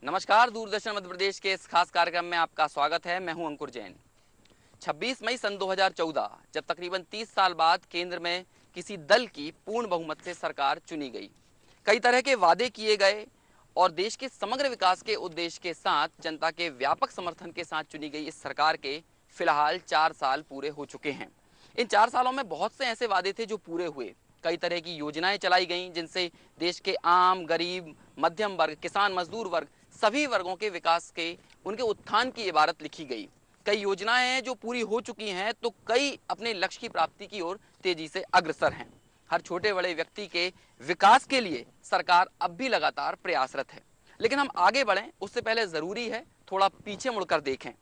नमस्कार, दूरदर्शन मध्य प्रदेश के इस खास कार्यक्रम में आपका स्वागत है। मैं हूं अंकुर जैन। 26 मई सन 2014 जब तकरीबन 30 साल बाद केंद्र में किसी दल की पूर्ण बहुमत से सरकार चुनी गई, कई तरह के वादे किए गए और देश के समग्र विकास के उद्देश्य के साथ जनता के व्यापक समर्थन के साथ चुनी गई इस सरकार के फिलहाल 4 साल पूरे हो चुके हैं। इन 4 सालों में बहुत से ऐसे वादे थे जो पूरे हुए। कई तरह की योजनाएं चलाई गईं जिनसे देश के आम, गरीब, मध्यम वर्ग, किसान, मजदूर वर्ग, सभी वर्गों के विकास के, उनके उत्थान की इबारत लिखी गई। कई योजनाएं हैं जो पूरी हो चुकी हैं, तो कई अपने लक्ष्य की प्राप्ति की ओर तेजी से अग्रसर हैं। हर छोटे बड़े व्यक्ति के विकास के लिए सरकार अब भी लगातार प्रयासरत है। लेकिन हम आगे बढ़ें उससे पहले जरूरी है थोड़ा पीछे मुड़कर देखें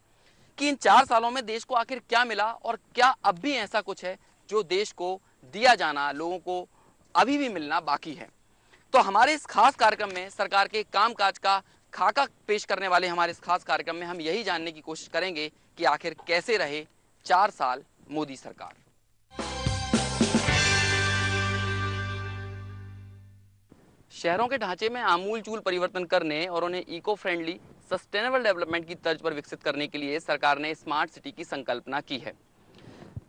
कि इन 4 सालों में देश को आखिर क्या मिला और क्या अब भी ऐसा कुछ है जो देश को दिया जाना लोगों को अभी भी मिलना बाकी है। तो हमारे इस खास कार्यक्रम में सरकार के कामकाज का खाका पेश करने वाले हमारे इस खास कार्यक्रम में हम यही जानने की कोशिश करेंगे कि आखिर कैसे रहे 4 साल मोदी सरकार। शहरों के ढांचे में आमूलचूल परिवर्तन करने और उन्हें इको फ्रेंडली, सस्टेनेबल डेवलपमेंट की तर्ज पर विकसित करने के लिए सरकार ने स्मार्ट सिटी की संकल्पना की है।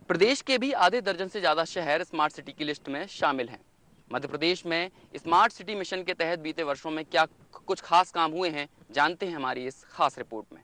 प्रदेश के भी आधे दर्जन से ज्यादा शहर स्मार्ट सिटी की लिस्ट में शामिल हैं। मध्य प्रदेश में स्मार्ट सिटी मिशन के तहत बीते वर्षों में क्या कुछ खास काम हुए हैं, जानते हैं हमारी इस खास रिपोर्ट में।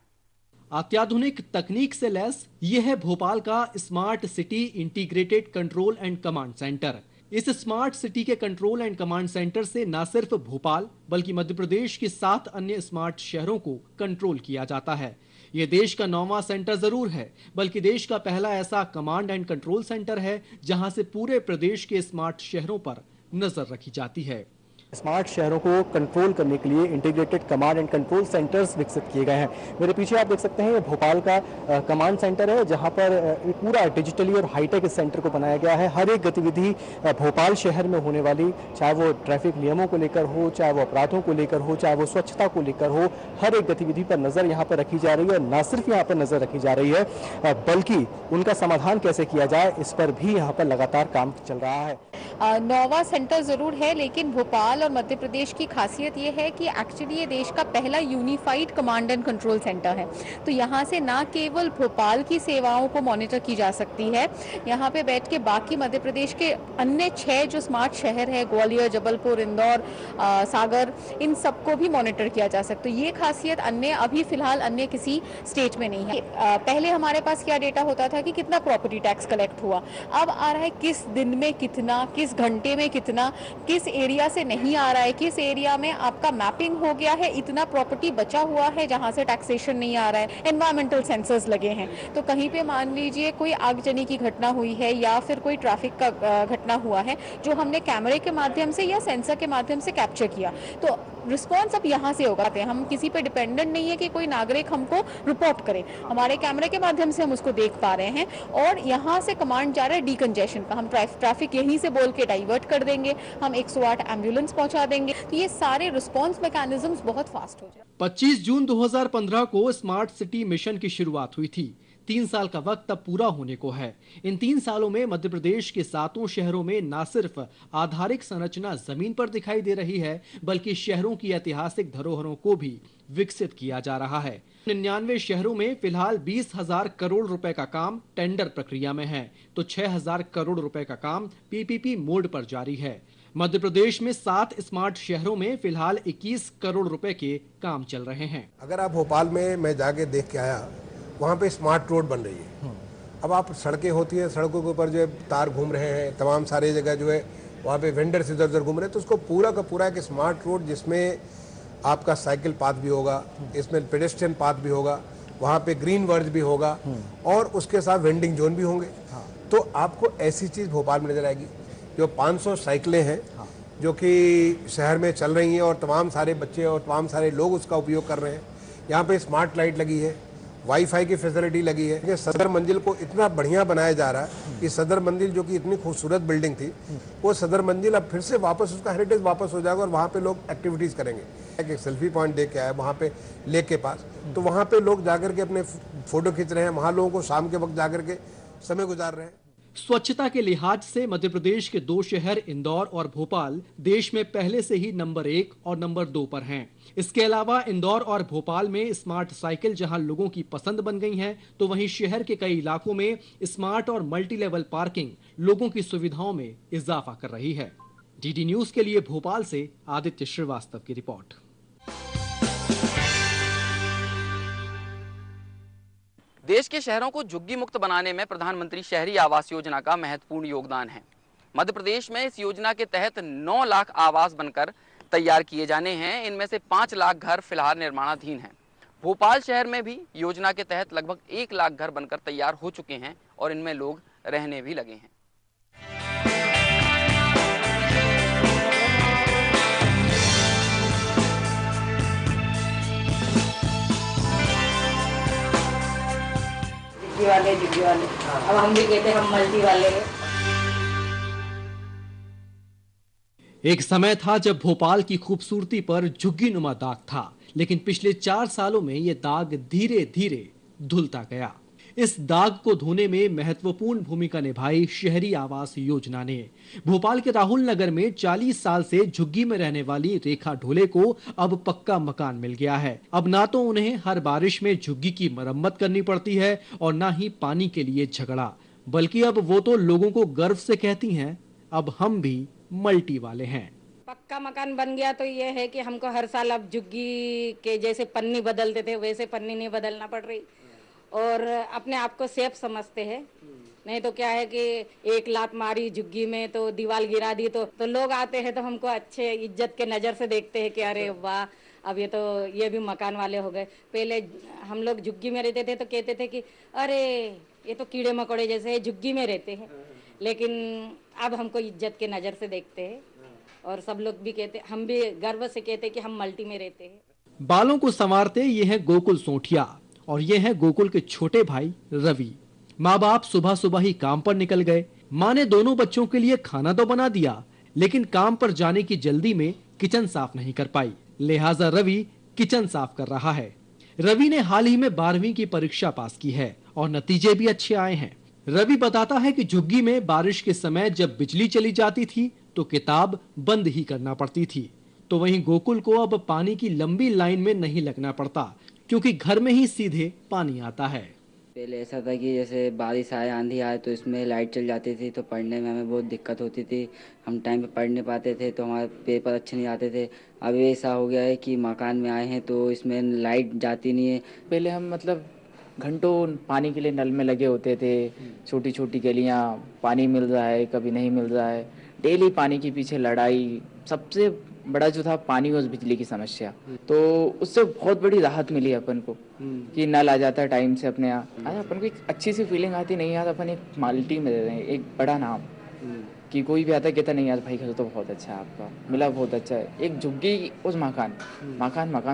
अत्याधुनिक तकनीक से लैस ये है भोपाल का smart city integrated control and command centre. इस स्मार्ट सिटी के कंट्रोल एंड कमांड सेंटर से न सिर्फ भोपाल बल्कि मध्य प्रदेश के 7 अन्य स्मार्ट शहरों को कंट्रोल किया जाता है। ये देश का 9वां सेंटर जरूर है, बल्कि देश का पहला ऐसा कमांड एंड कंट्रोल सेंटर है जहां से पूरे प्रदेश के स्मार्ट शहरों पर नजर रखी जाती है। स्मार्ट शहरों को कंट्रोल करने के लिए integrated command and control centres विकसित किए गए हैं। मेरे पीछे आप देख सकते हैं ये भोपाल का कमांड सेंटर है, जहां पर पूरा डिजिटली और हाईटेक इस सेंटर को बनाया गया है। हर एक गतिविधि भोपाल शहर में होने वाली, चाहे वो ट्रैफिक नियमों को लेकर हो, चाहे वो अपराधों को लेकर हो, चाहे वो स्वच्छता को लेकर हो, हर एक गतिविधि पर नजर यहाँ पर रखी जा रही है। न सिर्फ यहाँ पर नजर रखी जा रही है बल्कि उनका समाधान कैसे किया जाए इस पर भी यहाँ पर लगातार काम चल रहा है। 9वां सेंटर जरूर है, लेकिन भोपाल और मध्य प्रदेश की खासियत ये है कि एक्चुअली ये देश का पहला unified command and control centre है। तो यहाँ से ना केवल भोपाल की सेवाओं को मॉनिटर की जा सकती है, यहाँ पे बैठ के बाकी मध्य प्रदेश के अन्य 6 जो स्मार्ट शहर है, ग्वालियर, जबलपुर, इंदौर, सागर, इन सबको भी मॉनिटर किया जा सकता है। ये खासियत अन्य अभी फिलहाल अन्य किसी स्टेट में नहीं है। पहले हमारे पास क्या डेटा होता था कि कितना प्रॉपर्टी टैक्स कलेक्ट हुआ, अब आ रहा है किस दिन में कितना, किस घंटे में कितना, किस एरिया से नहीं आ रहा है, किस एरिया में आपका मैपिंग हो गया है, इतना प्रॉपर्टी बचा हुआ है जहां से टैक्सेशन नहीं आ रहा है। एनवायरमेंटल सेंसर्स लगे हैं, तो कहीं पे मान लीजिए कोई आगजनी की घटना हुई है या फिर कोई ट्रैफिक का घटना हुआ है जो हमने कैमरे के माध्यम से या सेंसर के माध्यम से कैप्चर किया, तो रिस्पॉन्स अब यहाँ से होगा। हम किसी पे डिपेंडेंट नहीं है कि कोई नागरिक हमको रिपोर्ट करे, हमारे कैमरे के माध्यम से हम उसको देख पा रहे हैं और यहाँ से कमांड जा रहा है डीकंजेशन का। हम ट्रैफिक यहीं से बोल के डाइवर्ट कर देंगे, हम 108 एम्बुलेंस पहुंचा देंगे, तो ये सारे रिस्पॉन्स मैकेनिज्म्स बहुत फास्ट हो जाए। 25 जून 2015 को स्मार्ट सिटी मिशन की शुरुआत हुई थी। 3 साल का वक्त अब पूरा होने को है। इन 3 सालों में मध्य प्रदेश के 7 शहरों में न सिर्फ आधारिक संरचना जमीन पर दिखाई दे रही है, बल्कि शहरों की ऐतिहासिक धरोहरों को भी विकसित किया जा रहा है। 99 शहरों में फिलहाल 20,000 करोड़ रुपए का काम टेंडर प्रक्रिया में है, तो 6,000 करोड़ रुपए का काम पीपीपी मोड पर जारी है। मध्य प्रदेश में 7 स्मार्ट शहरों में फिलहाल 21 करोड़ रुपए के काम चल रहे हैं। अगर आप भोपाल में, मैं जाके देख के आया, वहाँ पे स्मार्ट रोड बन रही है। अब आप सड़कें होती हैं, सड़कों के ऊपर जो है तार घूम रहे हैं, तमाम सारे जगह जो है वहाँ पे वेंडर्स इधर उधर घूम रहे हैं, तो उसको पूरा का पूरा एक स्मार्ट रोड जिसमें आपका साइकिल पाथ भी होगा, इसमें पेडेस्ट्रियन पाथ भी होगा, वहाँ पे ग्रीन वर्ज भी होगा और उसके साथ वेंडिंग जोन भी होंगे। तो आपको ऐसी चीज़ भोपाल में नजर आएगी। जो 500 साइकिलें हैं जो कि शहर में चल रही हैं और तमाम सारे बच्चे और तमाम सारे लोग उसका उपयोग कर रहे हैं। यहाँ पे स्मार्ट लाइट लगी है, वाईफाई की फैसिलिटी लगी है। ये सदर मंजिल को इतना बढ़िया बनाया जा रहा है कि सदर मंजिल जो कि इतनी खूबसूरत बिल्डिंग थी, वो सदर मंजिल अब फिर से वापस उसका हेरिटेज वापस हो जाएगा और वहाँ पे लोग एक्टिविटीज करेंगे। एक सेल्फी पॉइंट दे के आया वहाँ पे लेक के पास, तो वहाँ पे लोग जाकर के अपने फोटो खींच रहे हैं, वहाँ लोगों को शाम के वक्त जाकर के समय गुजार रहे हैं। स्वच्छता के लिहाज से मध्य प्रदेश के दो शहर इंदौर और भोपाल देश में पहले से ही नंबर 1 और नंबर 2 पर हैं। इसके अलावा इंदौर और भोपाल में स्मार्ट साइकिल जहां लोगों की पसंद बन गई हैं, तो वहीं शहर के कई इलाकों में स्मार्ट और मल्टी लेवल पार्किंग लोगों की सुविधाओं में इजाफा कर रही है। डीडी न्यूज के लिए भोपाल से आदित्य श्रीवास्तव की रिपोर्ट। देश के शहरों को झुग्गी मुक्त बनाने में प्रधानमंत्री शहरी आवास योजना का महत्वपूर्ण योगदान है। मध्य प्रदेश में इस योजना के तहत 9 लाख आवास बनकर तैयार किए जाने हैं। इनमें से 5 लाख घर फिलहाल निर्माणाधीन हैं। भोपाल शहर में भी योजना के तहत लगभग 1 लाख घर बनकर तैयार हो चुके हैं और इनमें लोग रहने भी लगे हैं। झुग्गी वाले अब हम भी कहते हैं हम मल्टी वाले हैं। एक समय था जब भोपाल की खूबसूरती पर झुग्गी नुमा दाग था, लेकिन पिछले 4 सालों में यह दाग धीरे धीरे धुलता गया। इस दाग को धोने में महत्वपूर्ण भूमिका निभाई शहरी आवास योजना ने। भोपाल के राहुल नगर में 40 साल से झुग्गी में रहने वाली रेखा ढोले को अब पक्का मकान मिल गया है। अब ना तो उन्हें हर बारिश में झुग्गी की मरम्मत करनी पड़ती है और ना ही पानी के लिए झगड़ा, बल्कि अब वो तो लोगों को गर्व से कहती हैं, अब हम भी मल्टी वाले हैं। पक्का मकान बन गया तो ये है कि हमको हर साल अब झुग्गी के जैसे पन्नी बदलते थे वैसे पन्नी नहीं बदलना पड़ रही और अपने आप को सेफ समझते हैं। नहीं तो क्या है कि एक लात मारी झुग्गी में तो दीवार गिरा दी तो लोग आते हैं तो हमको अच्छे इज्जत के नज़र से देखते हैं कि अरे वाह, अब ये भी मकान वाले हो गए। पहले हम लोग झुग्गी में रहते थे तो कहते थे कि अरे ये तो कीड़े मकोड़े जैसे झुग्गी में रहते हैं, लेकिन अब हमको इज्जत के नज़र से देखते हैं और सब लोग भी कहते, हम भी गर्व से कहते कि हम मल्टी में रहते हैं। बालों को संवारते ये हैं गोकुल सोठिया और ये हैं गोकुल के छोटे भाई रवि। माँ बाप सुबह सुबह ही काम पर निकल गए। माँ ने दोनों बच्चों के लिए खाना तो बना दिया, लेकिन काम पर जाने की जल्दी में किचन साफ नहीं कर पाई, लिहाजा रवि किचन साफ कर रहा है। रवि ने हाल ही में 12वीं की परीक्षा पास की है और नतीजे भी अच्छे आए हैं। रवि बताता है कि झुग्गी में बारिश के समय जब बिजली चली जाती थी तो किताब बंद ही करना पड़ती थी, तो वहीं गोकुल को अब पानी की लंबी लाइन में नहीं लगना पड़ता, क्योंकि घर में ही सीधे पानी आता है। पहले ऐसा था कि जैसे बारिश आए, आंधी आए तो इसमें लाइट चल जाती थी तो पढ़ने में हमें बहुत दिक्कत होती थी। हम टाइम पे पढ़ नहीं पाते थे तो हमारे पेपर अच्छे नहीं आते थे। अब ऐसा हो गया है कि मकान में आए हैं तो इसमें लाइट जाती नहीं है। पहले हम मतलब घंटों पानी के लिए नल में लगे होते थे। छोटी छोटी गलियां, पानी मिल रहा है कभी नहीं मिल रहा है, डेली पानी के पीछे लड़ाई। सबसे बड़ा जो था पानी और बिजली की समस्या, तो उससे बहुत बड़ी राहत मिली अपन को कि नल आ जाता है टाइम से अपने यहाँ। आज अपन को एक अच्छी सी फीलिंग आती, नहीं यार अपन एक मल्टी में रह रहे हैं, एक बड़ा नाम कि कोई भी आता कहता नहीं यार भाई घर तो बहुत अच्छा है, आपका मिला बहुत अच्छा है। एक झुग्गी उस मकान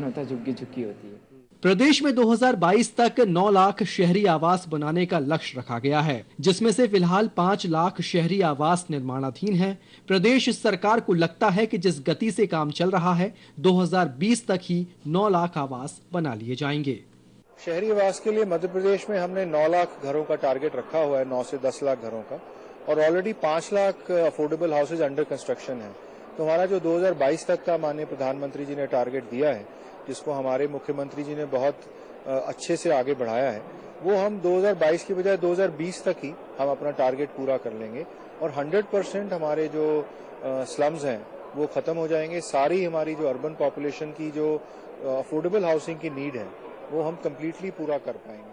होता है, झुग्गी झुग्गी होती है। प्रदेश में 2022 तक 9 लाख शहरी आवास बनाने का लक्ष्य रखा गया है, जिसमें से फिलहाल 5 लाख शहरी आवास निर्माणाधीन हैं। प्रदेश सरकार को लगता है कि जिस गति से काम चल रहा है, 2020 तक ही 9 लाख आवास बना लिए जाएंगे। शहरी आवास के लिए मध्य प्रदेश में हमने 9 लाख घरों का टारगेट रखा हुआ है, 9 से 10 लाख घरों का, और already 5 lakh affordable houses under construction है। तो हमारा जो 2022 तक का माननीय प्रधानमंत्री जी ने टारगेट दिया है, जिसको हमारे मुख्यमंत्री जी ने बहुत अच्छे से आगे बढ़ाया है, वो हम 2022 की बजाय 2020 तक ही हम अपना टारगेट पूरा कर लेंगे और 100% हमारे जो स्लम्स हैं वो खत्म हो जाएंगे। सारी हमारी जो अर्बन पॉपुलेशन की जो अफोर्डेबल हाउसिंग की नीड है वो हम कंप्लीटली पूरा कर पाएंगे।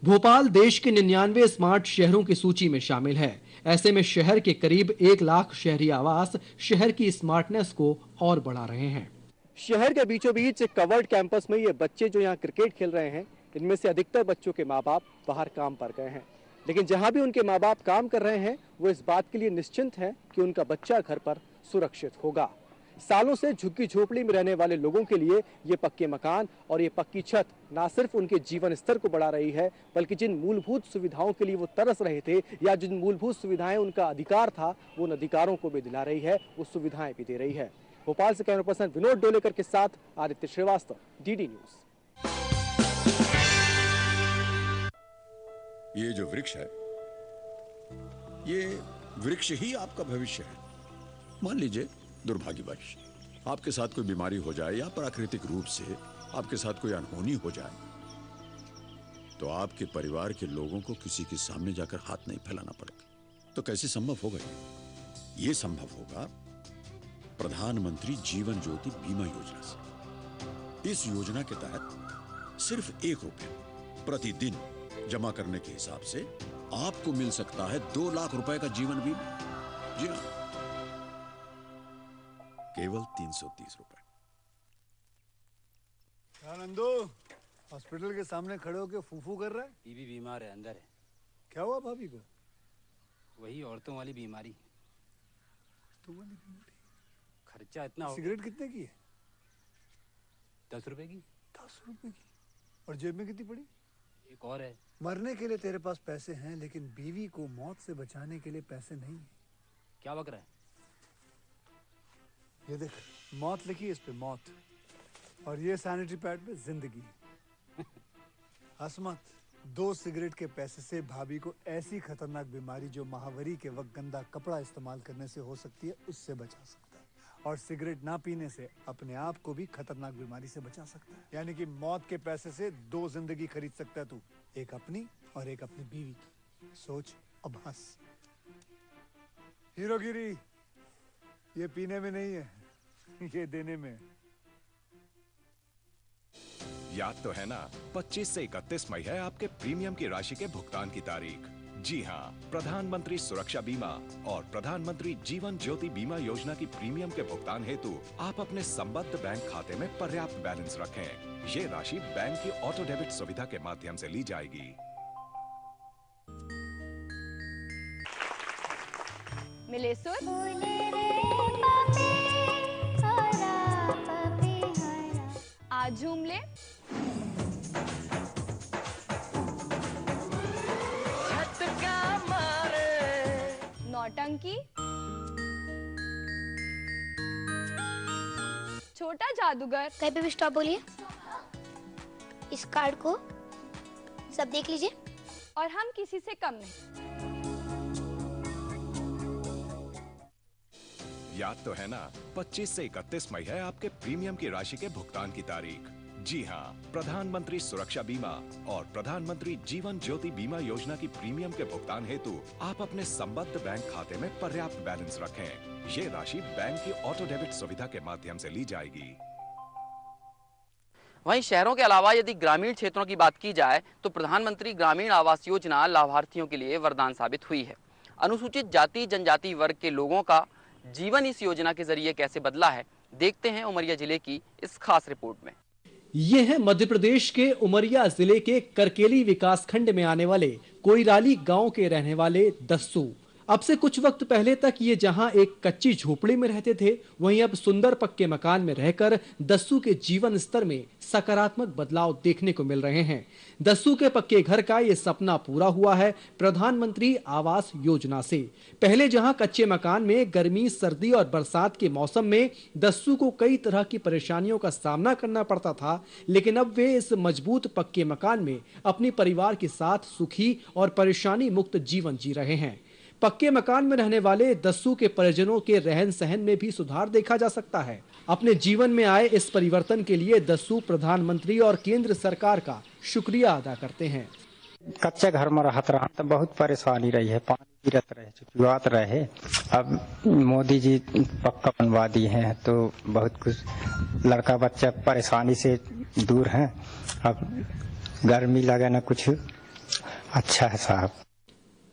भोपाल देश के 99 स्मार्ट शहरों की सूची में शामिल है। ऐसे में शहर के करीब 1 लाख शहरी आवास शहर की स्मार्टनेस को और बढ़ा रहे हैं। शहर के बीचों बीच कवर्ड कैंपस में ये बच्चे जो यहाँ क्रिकेट खेल रहे हैं, इनमें से अधिकतर बच्चों के माँ बाप बाहर काम पर गए हैं, लेकिन जहाँ भी उनके माँ बाप काम कर रहे हैं वो इस बात के लिए निश्चिंत हैं कि उनका बच्चा घर पर सुरक्षित होगा। सालों से झुग्गी झोपड़ी में रहने वाले लोगों के लिए ये पक्के मकान और ये पक्की छत ना सिर्फ उनके जीवन स्तर को बढ़ा रही है, बल्कि जिन मूलभूत सुविधाओं के लिए वो तरस रहे थे या जिन मूलभूत सुविधाएं उनका अधिकार था, वो उन अधिकारों को भी दिला रही है, वो सुविधाएं भी दे रही है। भोपाल से कैमरा पर्सन विनोद डोलेकर के साथ आदित्य श्रीवास्तव, डीडी न्यूज। ये जो वृक्ष है ये वृक्ष ही आपका भविष्य है। मान लीजिए दुर्भाग्यवश आपके साथ कोई बीमारी हो जाए या प्राकृतिक रूप से आपके साथ कोई अनहोनी हो जाए, तो आपके परिवार के लोगों को किसी के सामने जाकर हाथ नहीं फैलाना पड़ेगा। तो कैसे संभव होगा ये संभव होगा प्रधानमंत्री जीवन ज्योति बीमा योजना से। इस योजना के तहत सिर्फ 1 रुपया प्रतिदिन जमा करने के हिसाब से आपको मिल सकता है 2 लाख रुपए का जीवन बीमा। जी हाँ, केवल 330 रुपए। नंदू, हॉस्पिटल के सामने खड़े होकर फूफू कर रहा है? बीवी बीमार है, अंदर है। क्या हुआ भाभी को? वही औरतों वाली बीमारी। खर्चा इतना हो। सिगरेट कितने की है? 10 रुपए की। 10 रुपए की? और जेब में कितनी पड़ी? एक और है। मरने के लिए तेरे पास पैसे हैं, लेकिन बीवी को मौत से बचाने के लिए पैसे नहीं है। क्या बक रहा है? ये देख, मौत लिखी है इस पे, मौत, और ये सैनिटरी पैड पे जिंदगी। हंस मत। 2 सिगरेट के पैसे से भाभी को ऐसी खतरनाक बीमारी जो महावरी के वक्त गंदा कपड़ा इस्तेमाल करने से हो सकती है, उससे बचा सकता है। और सिगरेट ना पीने से अपने आप को भी खतरनाक बीमारी से बचा सकता है। यानी कि मौत के पैसे से 2 जिंदगी खरीद सकता है तू, एक अपनी और एक अपनी बीवी की। सोच, अब हंस। हीरोगिरी ये पीने में नहीं है, ये देने में है। याद तो है ना, 25 से 31 मई है आपके प्रीमियम की राशि के भुगतान की तारीख। जी हाँ, प्रधानमंत्री सुरक्षा बीमा और प्रधानमंत्री जीवन ज्योति बीमा योजना की प्रीमियम के भुगतान हेतु आप अपने संबद्ध बैंक खाते में पर्याप्त बैलेंस रखें। ये राशि बैंक की ऑटो डेबिट सुविधा के माध्यम से ली जाएगी। मिले सुर आज झूम ले। नौटंकी, छोटा जादूगर। कहीं पे भी स्टॉप बोलिए। इस कार्ड को सब देख लीजिए। और हम किसी से कम नहीं। याद तो है ना, 25 से 31 मई है आपके प्रीमियम की राशि के भुगतान की तारीख। जी हाँ, प्रधानमंत्री सुरक्षा बीमा और प्रधानमंत्री जीवन ज्योति बीमा योजना की प्रीमियम के भुगतान हेतु आप अपने संबद्ध बैंक खाते में पर्याप्त बैलेंस रखें। ये राशि बैंक की ऑटो डेबिट सुविधा के माध्यम से ली जाएगी। वहीं शहरों के अलावा यदि ग्रामीण क्षेत्रों की बात की जाए तो प्रधानमंत्री ग्रामीण आवास योजना लाभार्थियों के लिए वरदान साबित हुई है। अनुसूचित जाति जनजाति वर्ग के लोगों का जीवन इस योजना के जरिए कैसे बदला है, देखते हैं उमरिया जिले की इस खास रिपोर्ट में। ये है मध्य प्रदेश के उमरिया जिले के करकेली विकासखंड में आने वाले कोइराली गांव के रहने वाले दस्सू। अब से कुछ वक्त पहले तक ये जहां एक कच्ची झोपड़ी में रहते थे, वहीं अब सुंदर पक्के मकान में रहकर दस्सू के जीवन स्तर में सकारात्मक बदलाव देखने को मिल रहे हैं। दस्सू के पक्के घर का ये सपना पूरा हुआ है प्रधानमंत्री आवास योजना से। पहले जहां कच्चे मकान में गर्मी, सर्दी और बरसात के मौसम में दस्सू को कई तरह की परेशानियों का सामना करना पड़ता था, लेकिन अब वे इस मजबूत पक्के मकान में अपने परिवार के साथ सुखी और परेशानी मुक्त जीवन जी रहे हैं। पक्के मकान में रहने वाले दस्सू के परिजनों के रहन सहन में भी सुधार देखा जा सकता है। अपने जीवन में आए इस परिवर्तन के लिए दस्सू प्रधानमंत्री और केंद्र सरकार का शुक्रिया अदा करते हैं। कच्चे घर में रहत रहा तो बहुत परेशानी रही है, पानी गिरत रहे, चुचुआत रहे। अब मोदी जी पक्का बनवा दिए हैं तो बहुत कुछ लड़का बच्चा परेशानी से दूर हैं। अब गर्मी लगे ना कुछ अच्छा है साहब।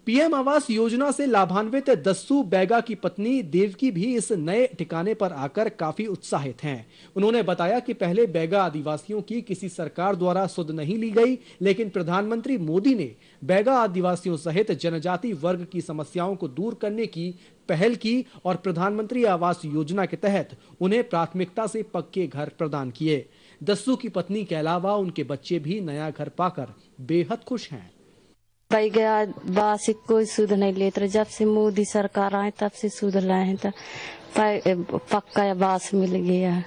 पीएम आवास योजना से लाभान्वित दस्सू बैगा की पत्नी देवकी भी इस नए ठिकाने पर आकर काफी उत्साहित हैं। उन्होंने बताया कि पहले बैगा आदिवासियों की किसी सरकार द्वारा सुध नहीं ली गई, लेकिन प्रधानमंत्री मोदी ने बैगा आदिवासियों सहित जनजाति वर्ग की समस्याओं को दूर करने की पहल की और प्रधानमंत्री आवास योजना के तहत उन्हें प्राथमिकता से पक्के घर प्रदान किए। दस्सू की पत्नी के अलावा उनके बच्चे भी नया घर पाकर बेहद खुश हैं। गया बासी कोई सुध नहीं लेते रहे, जब से मोदी सरकार आए तब से सुध लाए हैं तो पक्का बास मिल गया है।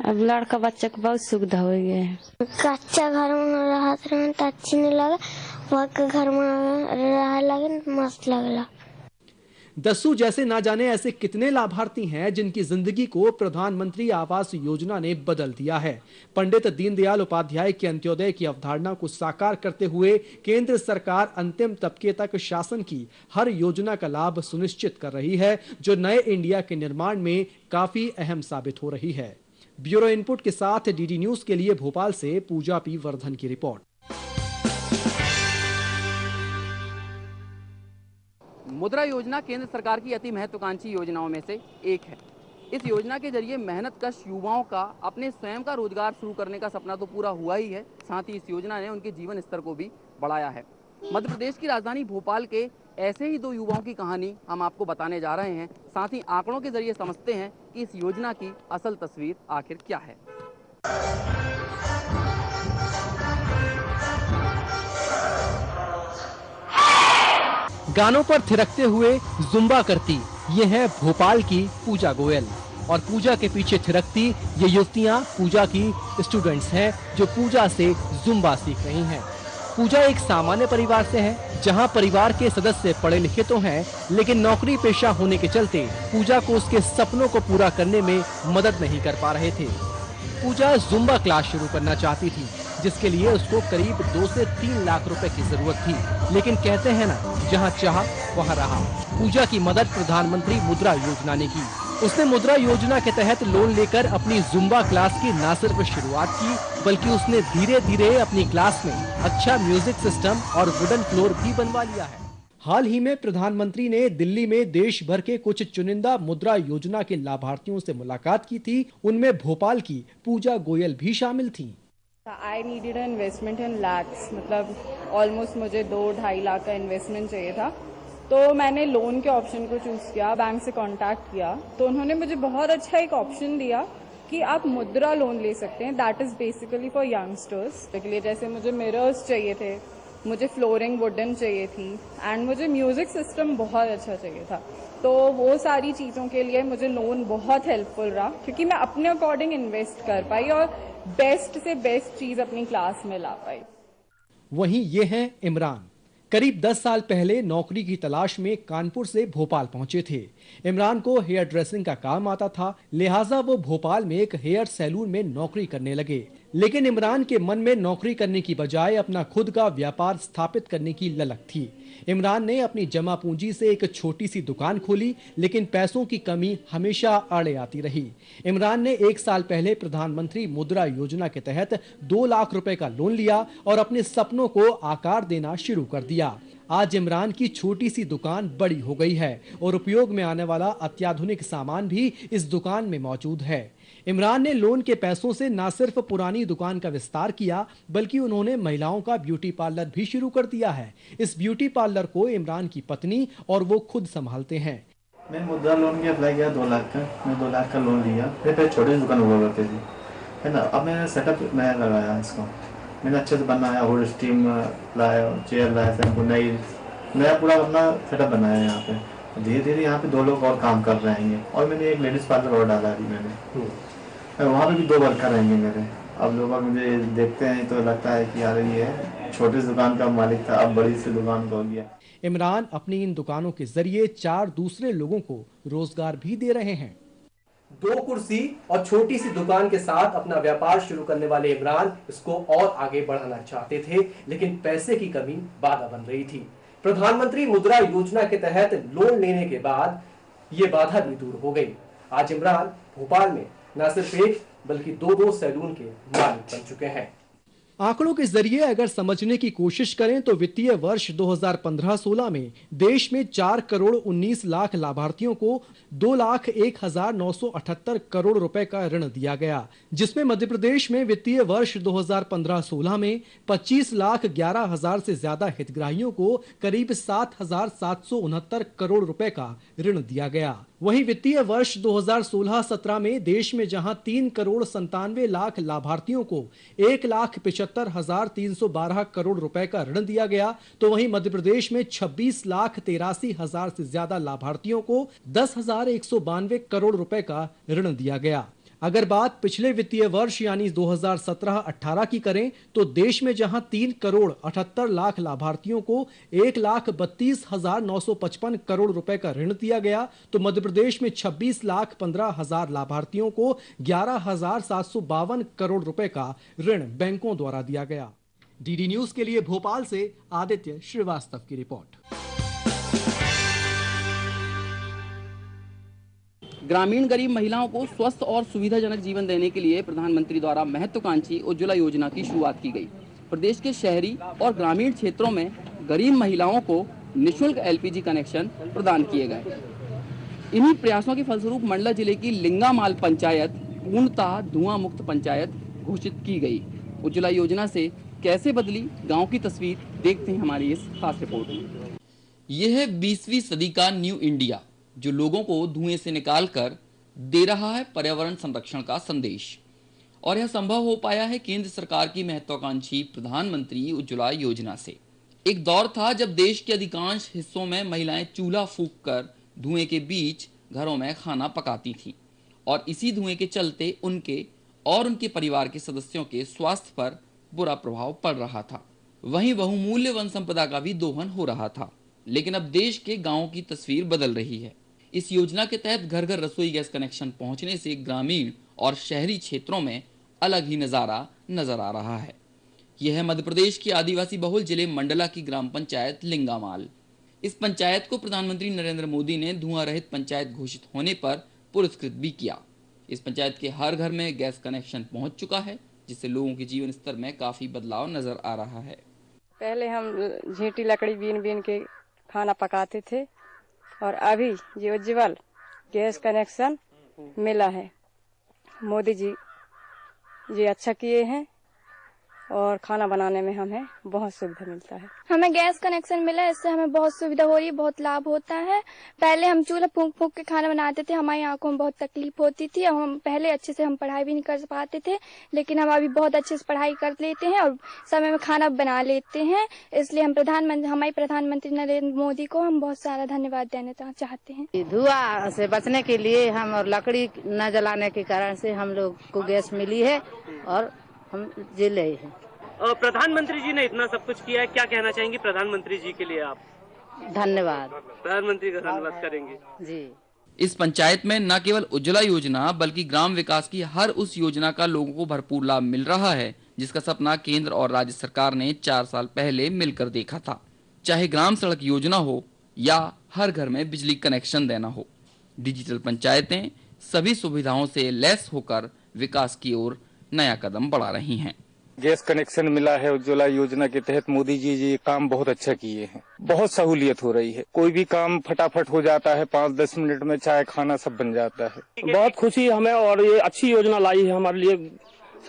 अब लड़का बच्चा को बहुत सुविधा हो गया है। कच्चा घर में रहते रहे तो अच्छी नहीं लगा, वहाँ के घर में रह लगे मस्त लगला। दस्सू जैसे ना जाने ऐसे कितने लाभार्थी हैं जिनकी जिंदगी को प्रधानमंत्री आवास योजना ने बदल दिया है। पंडित दीनदयाल उपाध्याय के अंत्योदय की अवधारणा को साकार करते हुए केंद्र सरकार अंतिम तबके तक शासन की हर योजना का लाभ सुनिश्चित कर रही है, जो नए इंडिया के निर्माण में काफी अहम साबित हो रही है। ब्यूरो इनपुट के साथ डीडी न्यूज के लिए भोपाल से पूजा पी वर्धन की रिपोर्ट। मुद्रा योजना केंद्र सरकार की अति महत्वाकांक्षी योजनाओं में से एक है। इस योजना के जरिए मेहनतकश युवाओं का अपने स्वयं का रोजगार शुरू करने का सपना तो पूरा हुआ ही है, साथ ही इस योजना ने उनके जीवन स्तर को भी बढ़ाया है। मध्य प्रदेश की राजधानी भोपाल के ऐसे ही 2 युवाओं की कहानी हम आपको बताने जा रहे हैं। साथ ही आंकड़ों के जरिए समझते हैं कि इस योजना की असल तस्वीर आखिर क्या है। गानों पर थिरकते हुए जुम्बा करती ये है भोपाल की पूजा गोयल, और पूजा के पीछे थिरकती ये युवतियां पूजा की स्टूडेंट्स हैं जो पूजा से जुम्बा सीख रही हैं। पूजा एक सामान्य परिवार से है, जहां परिवार के सदस्य पढ़े लिखे तो हैं, लेकिन नौकरी पेशा होने के चलते पूजा को उसके सपनों को पूरा करने में मदद नहीं कर पा रहे थे। पूजा जुम्बा क्लास शुरू करना चाहती थी, जिसके लिए उसको करीब 2 से 3 लाख रुपए की जरूरत थी, लेकिन कहते हैं ना, जहां चाह वहां रहा। पूजा की मदद प्रधानमंत्री मुद्रा योजना ने की। उसने मुद्रा योजना के तहत लोन लेकर अपनी जुम्बा क्लास की न सिर्फ शुरुआत की, बल्कि उसने धीरे धीरे अपनी क्लास में अच्छा म्यूजिक सिस्टम और वुडन फ्लोर भी बनवा लिया है। हाल ही में प्रधानमंत्री ने दिल्ली में देश भर के कुछ चुनिंदा मुद्रा योजना के लाभार्थियों से मुलाकात की थी। उनमें भोपाल की पूजा गोयल भी शामिल थी। आई नीडेड एन इन्वेस्टमेंट इन लैक्स, मतलब ऑलमोस्ट मुझे 2-2.5 लाख का इन्वेस्टमेंट चाहिए था। तो मैंने लोन के ऑप्शन को चूज़ किया, बैंक से कांटेक्ट किया, तो उन्होंने मुझे बहुत अच्छा एक ऑप्शन दिया कि आप मुद्रा लोन ले सकते हैं। That is basically for youngsters के लिए। जैसे मुझे मिरर्स चाहिए थे, मुझे फ्लोरिंग वुडन चाहिए थी, एंड मुझे म्यूज़िक सिस्टम बहुत अच्छा चाहिए था। तो वो सारी चीज़ों के लिए मुझे लोन बहुत हेल्पफुल रहा, क्योंकि मैं अपने अकॉर्डिंग इन्वेस्ट कर पाई और बेस्ट से बेस्ट चीज़ अपनी क्लास में ला पाई। वहीं ये हैं इमरान। करीब 10 साल पहले नौकरी की तलाश में कानपुर से भोपाल पहुंचे थे। इमरान को हेयर ड्रेसिंग का काम आता था, लिहाजा वो भोपाल में एक हेयर सैलून में नौकरी करने लगे। लेकिन इमरान के मन में नौकरी करने की बजाय अपना खुद का व्यापार स्थापित करने की ललक थी। इमरान ने अपनी जमा पूंजी से एक छोटी सी दुकान खोली, लेकिन पैसों की कमी हमेशा आड़े आती रही। इमरान ने 1 साल पहले प्रधानमंत्री मुद्रा योजना के तहत 2 लाख रुपए का लोन लिया और अपने सपनों को आकार देना शुरू कर दिया। आज इमरान की छोटी सी दुकान बड़ी हो गई है और उपयोग में आने वाला अत्याधुनिक सामान भी इस दुकान में मौजूद है। इमरान ने लोन के पैसों से न सिर्फ पुरानी दुकान का विस्तार किया, बल्कि उन्होंने महिलाओं का ब्यूटी पार्लर भी शुरू कर दिया है। इस ब्यूटी पार्लर को इमरान की पत्नी और वो खुद संभालते हैं। मैंने मुद्रा लोन के अप्लाई किया 2 लाख का। मैं 2 लाख का लोन लिया। मेरे पे छोटी दुकान हुआ करती थी, है ना। अब मैंने सेटअप नया लगाया इसको, मैंने अच्छे से बनाया, हुड स्टीम लाया, चेयर लाया, शैम्पू नया पूरा अपना सेटअप बनाया यहाँ पे। धीरे धीरे यहाँ पे 2 लोग और काम कर रहे हैं, और मैंने एक लेडीज पार्लर और डाला अभी मैंने। वहाँ पे भी 2 वर्कर रहेंगे मेरे। अब लोग मुझे देखते हैं तो लगता है कि यार ये छोटी दुकान का मालिक था, अब बड़ी सी दुकान का हो गया। इमरान अपनी इन दुकानों के जरिए 4 दूसरे लोगों को रोजगार भी दे रहे हैं। 2 कुर्सी और छोटी सी दुकान के साथ अपना व्यापार शुरू करने वाले इमरान इसको और आगे बढ़ाना चाहते थे, लेकिन पैसे की कमी बाधा बन रही थी। प्रधानमंत्री मुद्रा योजना के तहत लोन लेने के बाद ये बाधा भी दूर हो गई। आज इमरान भोपाल में न सिर्फ 1 बल्कि 2 सैलून के मालिक बन चुके हैं। आंकड़ों के जरिए अगर समझने की कोशिश करें तो वित्तीय वर्ष 2015-16 में देश में 4 करोड़ 19 लाख लाभार्थियों को 2,01,978 करोड़ रुपए का ऋण दिया गया, जिसमें मध्य प्रदेश में वित्तीय वर्ष 2015-16 में 25,11,000 से ज्यादा हितग्राहियों को करीब 7,769 करोड़ रुपए का ऋण दिया गया। वहीं वित्तीय वर्ष 2016-17 में देश में जहां 3 करोड़ 97 लाख लाभार्थियों को 1,75,312 करोड़ रुपए का ऋण दिया गया, तो वहीं मध्य प्रदेश में 26,83,000 से ज्यादा लाभार्थियों को 10,192 करोड़ रुपए का ऋण दिया गया। अगर बात पिछले वित्तीय वर्ष यानी 2017-18 की करें तो देश में जहां 3 करोड़ 78 लाख लाभार्थियों को 1,32,955 करोड़ रुपए का ऋण दिया गया, तो मध्य प्रदेश में 26,15,000 लाभार्थियों को 11,752 करोड़ रुपए का ऋण बैंकों द्वारा दिया गया। डीडी न्यूज के लिए भोपाल से आदित्य श्रीवास्तव की रिपोर्ट। ग्रामीण गरीब महिलाओं को स्वस्थ और सुविधाजनक जीवन देने के लिए प्रधानमंत्री द्वारा महत्वाकांक्षी उज्ज्वला योजना की शुरुआत की गई। प्रदेश के शहरी और ग्रामीण क्षेत्रों में गरीब महिलाओं को निःशुल्क एलपीजी कनेक्शन प्रदान किए गए। इन्हीं प्रयासों के फलस्वरूप मंडला जिले की लिंगामाल पंचायत पूर्णतः धुआं मुक्त पंचायत घोषित की गई। उज्ज्वला योजना से कैसे बदली गांव की तस्वीर, देखते हैं हमारी इस खास रिपोर्ट में। यह है 20वीं सदी का न्यू इंडिया, जो लोगों को धुएं से निकालकर दे रहा है पर्यावरण संरक्षण का संदेश। और यह संभव हो पाया है केंद्र सरकार की महत्वाकांक्षी प्रधानमंत्री उज्ज्वला योजना से। एक दौर था जब देश के अधिकांश हिस्सों में महिलाएं चूल्हा फूंककर धुएं के बीच घरों में खाना पकाती थीं, और इसी धुएं के चलते उनके और उनके परिवार के सदस्यों के स्वास्थ्य पर बुरा प्रभाव पड़ रहा था। वहीं बहुमूल्य वन संपदा का भी दोहन हो रहा था। लेकिन अब देश के गांवों की तस्वीर बदल रही है। इस योजना के तहत घर घर रसोई गैस कनेक्शन पहुंचने से ग्रामीण और शहरी क्षेत्रों में अलग ही नजारा नजर आ रहा है। यह है मध्य प्रदेश की आदिवासी बहुल जिले मंडला की ग्राम पंचायत लिंगामाल। इस पंचायत को प्रधानमंत्री नरेंद्र मोदी ने धुआं रहित पंचायत घोषित होने पर पुरस्कृत भी किया। इस पंचायत के हर घर में गैस कनेक्शन पहुंच चुका है, जिससे लोगों के जीवन स्तर में काफी बदलाव नजर आ रहा है। पहले हम झींटी लकड़ी बीन बीन के खाना पकाते थे, और अभी ये उज्ज्वल गैस कनेक्शन मिला है। मोदी जी ये अच्छा किए हैं, और खाना बनाने में हमें बहुत सुविधा मिलता है। हमें गैस कनेक्शन मिला है, इससे हमें बहुत सुविधा हो रही है, बहुत लाभ होता है। पहले हम चूल्हा फूंक फूंक के खाना बनाते थे, हमारी आंखों में बहुत तकलीफ होती थी, और हम पहले अच्छे से हम पढ़ाई भी नहीं कर पाते थे, लेकिन हम अभी बहुत अच्छे से पढ़ाई कर लेते हैं और समय में खाना बना लेते हैं। इसलिए हम हमारे प्रधानमंत्री नरेंद्र मोदी को हम बहुत सारा धन्यवाद देना चाहते हैं। धुआं से बचने के लिए हम और लकड़ी न जलाने के कारण से हम लोग को गैस मिली है, और हम जी रहे हैं। और प्रधानमंत्री जी ने इतना सब कुछ किया है, क्या कहना चाहेंगे प्रधानमंत्री जी के लिए आप? धन्यवाद। प्रधानमंत्री का धन्यवाद करेंगे जी। इस पंचायत में न केवल उज्ज्वला योजना बल्कि ग्राम विकास की हर उस योजना का लोगों को भरपूर लाभ मिल रहा है, जिसका सपना केंद्र और राज्य सरकार ने 4 साल पहले मिलकर देखा था। चाहे ग्राम सड़क योजना हो या हर घर में बिजली कनेक्शन देना हो, डिजिटल पंचायतें सभी सुविधाओं से लैस होकर विकास की ओर नया कदम बढ़ा रही हैं। गैस कनेक्शन मिला है उज्ज्वला योजना के तहत। मोदी जी काम बहुत अच्छा किए हैं, बहुत सहूलियत हो रही है। कोई भी काम फटाफट हो जाता है, 5-10 मिनट में चाय खाना सब बन जाता है। बहुत खुशी हमें, और ये अच्छी योजना लाई है हमारे लिए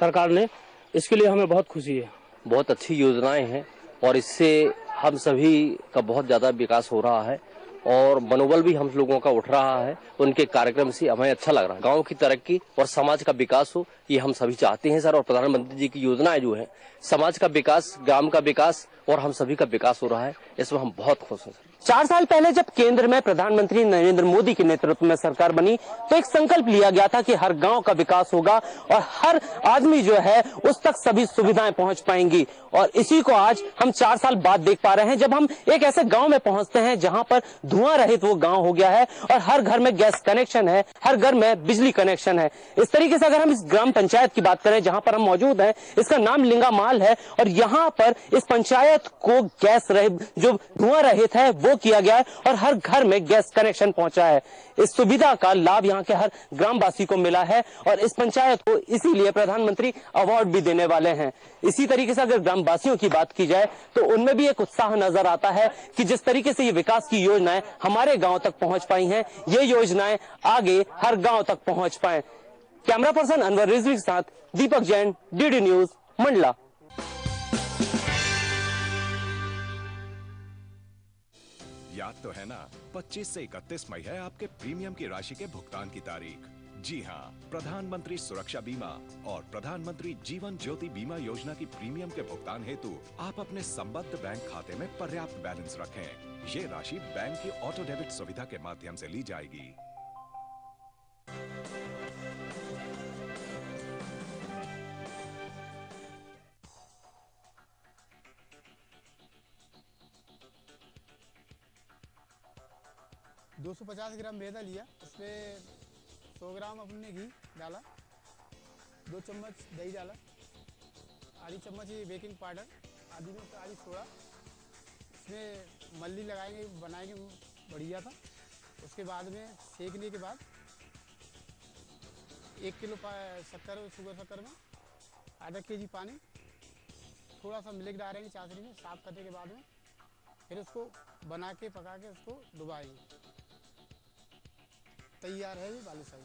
सरकार ने, इसके लिए हमें बहुत खुशी है। बहुत अच्छी योजनाएं हैं, और इससे हम सभी का बहुत ज्यादा विकास हो रहा है, और मनोबल भी हम लोगों का उठ रहा है। उनके कार्यक्रम से हमें अच्छा लग रहा है। गांव की तरक्की और समाज का विकास हो, ये हम सभी चाहते हैं सर। और प्रधानमंत्री जी की योजनाएं जो है, समाज का विकास, ग्राम का विकास और हम सभी का विकास हो रहा है, इसमें हम बहुत खुश हैं सर। 4 साल पहले जब केंद्र में प्रधानमंत्री नरेंद्र मोदी के नेतृत्व में सरकार बनी, तो एक संकल्प लिया गया था कि हर गांव का विकास होगा और हर आदमी जो है उस तक सभी सुविधाएं पहुंच पाएंगी। और इसी को आज हम 4 साल बाद देख पा रहे हैं, जब हम एक ऐसे गांव में पहुंचते हैं जहां पर धुआं रहित वो गांव हो गया है, और हर घर में गैस कनेक्शन है, हर घर में बिजली कनेक्शन है। इस तरीके से अगर हम इस ग्राम पंचायत की बात करें जहां पर हम मौजूद हैं, इसका नाम लिंगामाल है, और यहाँ पर इस पंचायत को गैस रहित, जो धुआं रहित है, वो किया गया है, और हर घर में गैस कनेक्शन पहुंचा है। इस सुविधा का लाभ यहाँ के हर ग्रामवासी को मिला है, और इस पंचायत को इसीलिए प्रधानमंत्री अवार्ड भी देने वाले हैं। इसी तरीके से अगर ग्रामवासियों की बात की जाए तो उनमें भी एक उत्साह नजर आता है कि जिस तरीके से ये विकास की योजनाएं हमारे गांव तक पहुंच पाई हैं, ये योजनाएं आगे हर गांव तक पहुंच पाए। कैमरा पर्सन अनवर रिजवी के साथ दीपक जैन, डीडी न्यूज, मंडला। याद तो है ना, 25 से 31 मई है आपके प्रीमियम की राशि के भुगतान की तारीख। जी हाँ, प्रधानमंत्री सुरक्षा बीमा और प्रधानमंत्री जीवन ज्योति बीमा योजना की प्रीमियम के भुगतान हेतु आप अपने संबद्ध बैंक खाते में पर्याप्त बैलेंस रखें। ये राशि बैंक की ऑटो डेबिट सुविधा के माध्यम से ली जाएगी। 250 ग्राम मैदा लिया, उसमें 100 ग्राम अपने घी डाला, 2 चम्मच दही डाला, आधी चम्मच ये बेकिंग पाउडर, आधी सोडा, इसमें मल्ली लगाएंगे, बनाएंगे बढ़िया था। उसके बाद में सेकने के बाद 1 किलो शुगर शक्कर में आधा केजी पानी, थोड़ा सा मिल्क डालेंगे चाशनी में, साफ करने के बाद में फिर उसको बना के पका के उसको डुबाएंगे। तैयार है ये बालूशाही।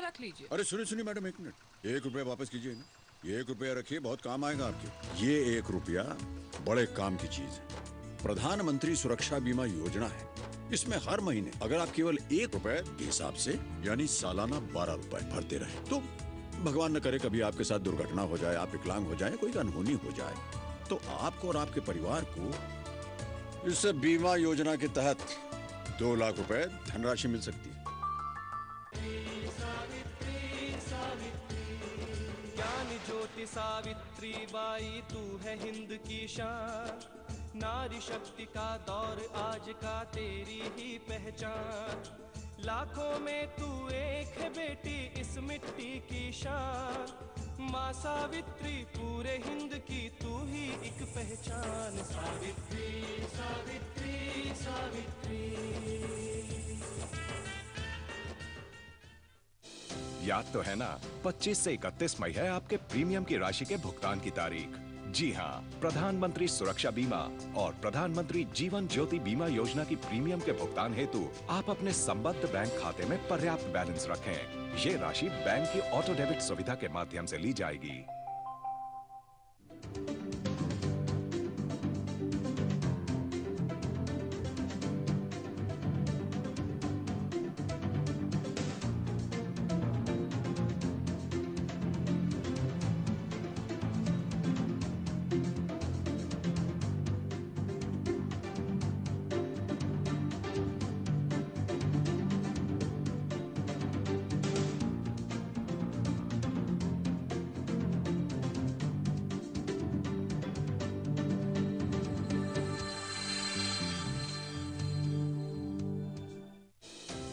रख लीजिए। अरे सुनिए मैडम, 1 मिनट, 1 रुपया वापस कीजिए ना। ये 1 रुपया रखिए, बहुत काम आएगा आपके। ये 1 रुपया बड़े काम की चीज है। प्रधानमंत्री सुरक्षा बीमा योजना है। इसमें हर महीने अगर आप केवल 1 रुपए के हिसाब से यानी सालाना 12 रुपए भरते रहे तो भगवान न करे कभी आपके साथ दुर्घटना हो जाए, आप विकलांग हो जाए, कोई अनहोनी हो जाए, तो आपको और आपके परिवार को इस बीमा योजना के तहत 2 लाख रुपए धनराशि मिल सकती है। ज्ञान ज्योति सावित्री बाई, तू है हिंद की शान, नारी शक्ति का दौर आज का, तेरी ही पहचान, लाखों में तू एक है बेटी इस मिट्टी की शान, माँ सावित्री पूरे हिंद की तू ही एक पहचान, सावित्री सावित्री सावित्री। याद तो है ना, 25 से 31 मई है आपके प्रीमियम की राशि के भुगतान की तारीख। जी हाँ, प्रधानमंत्री सुरक्षा बीमा और प्रधानमंत्री जीवन ज्योति बीमा योजना की प्रीमियम के भुगतान हेतु आप अपने संबद्ध बैंक खाते में पर्याप्त बैलेंस रखें। ये राशि बैंक की ऑटो डेबिट सुविधा के माध्यम से ली जाएगी।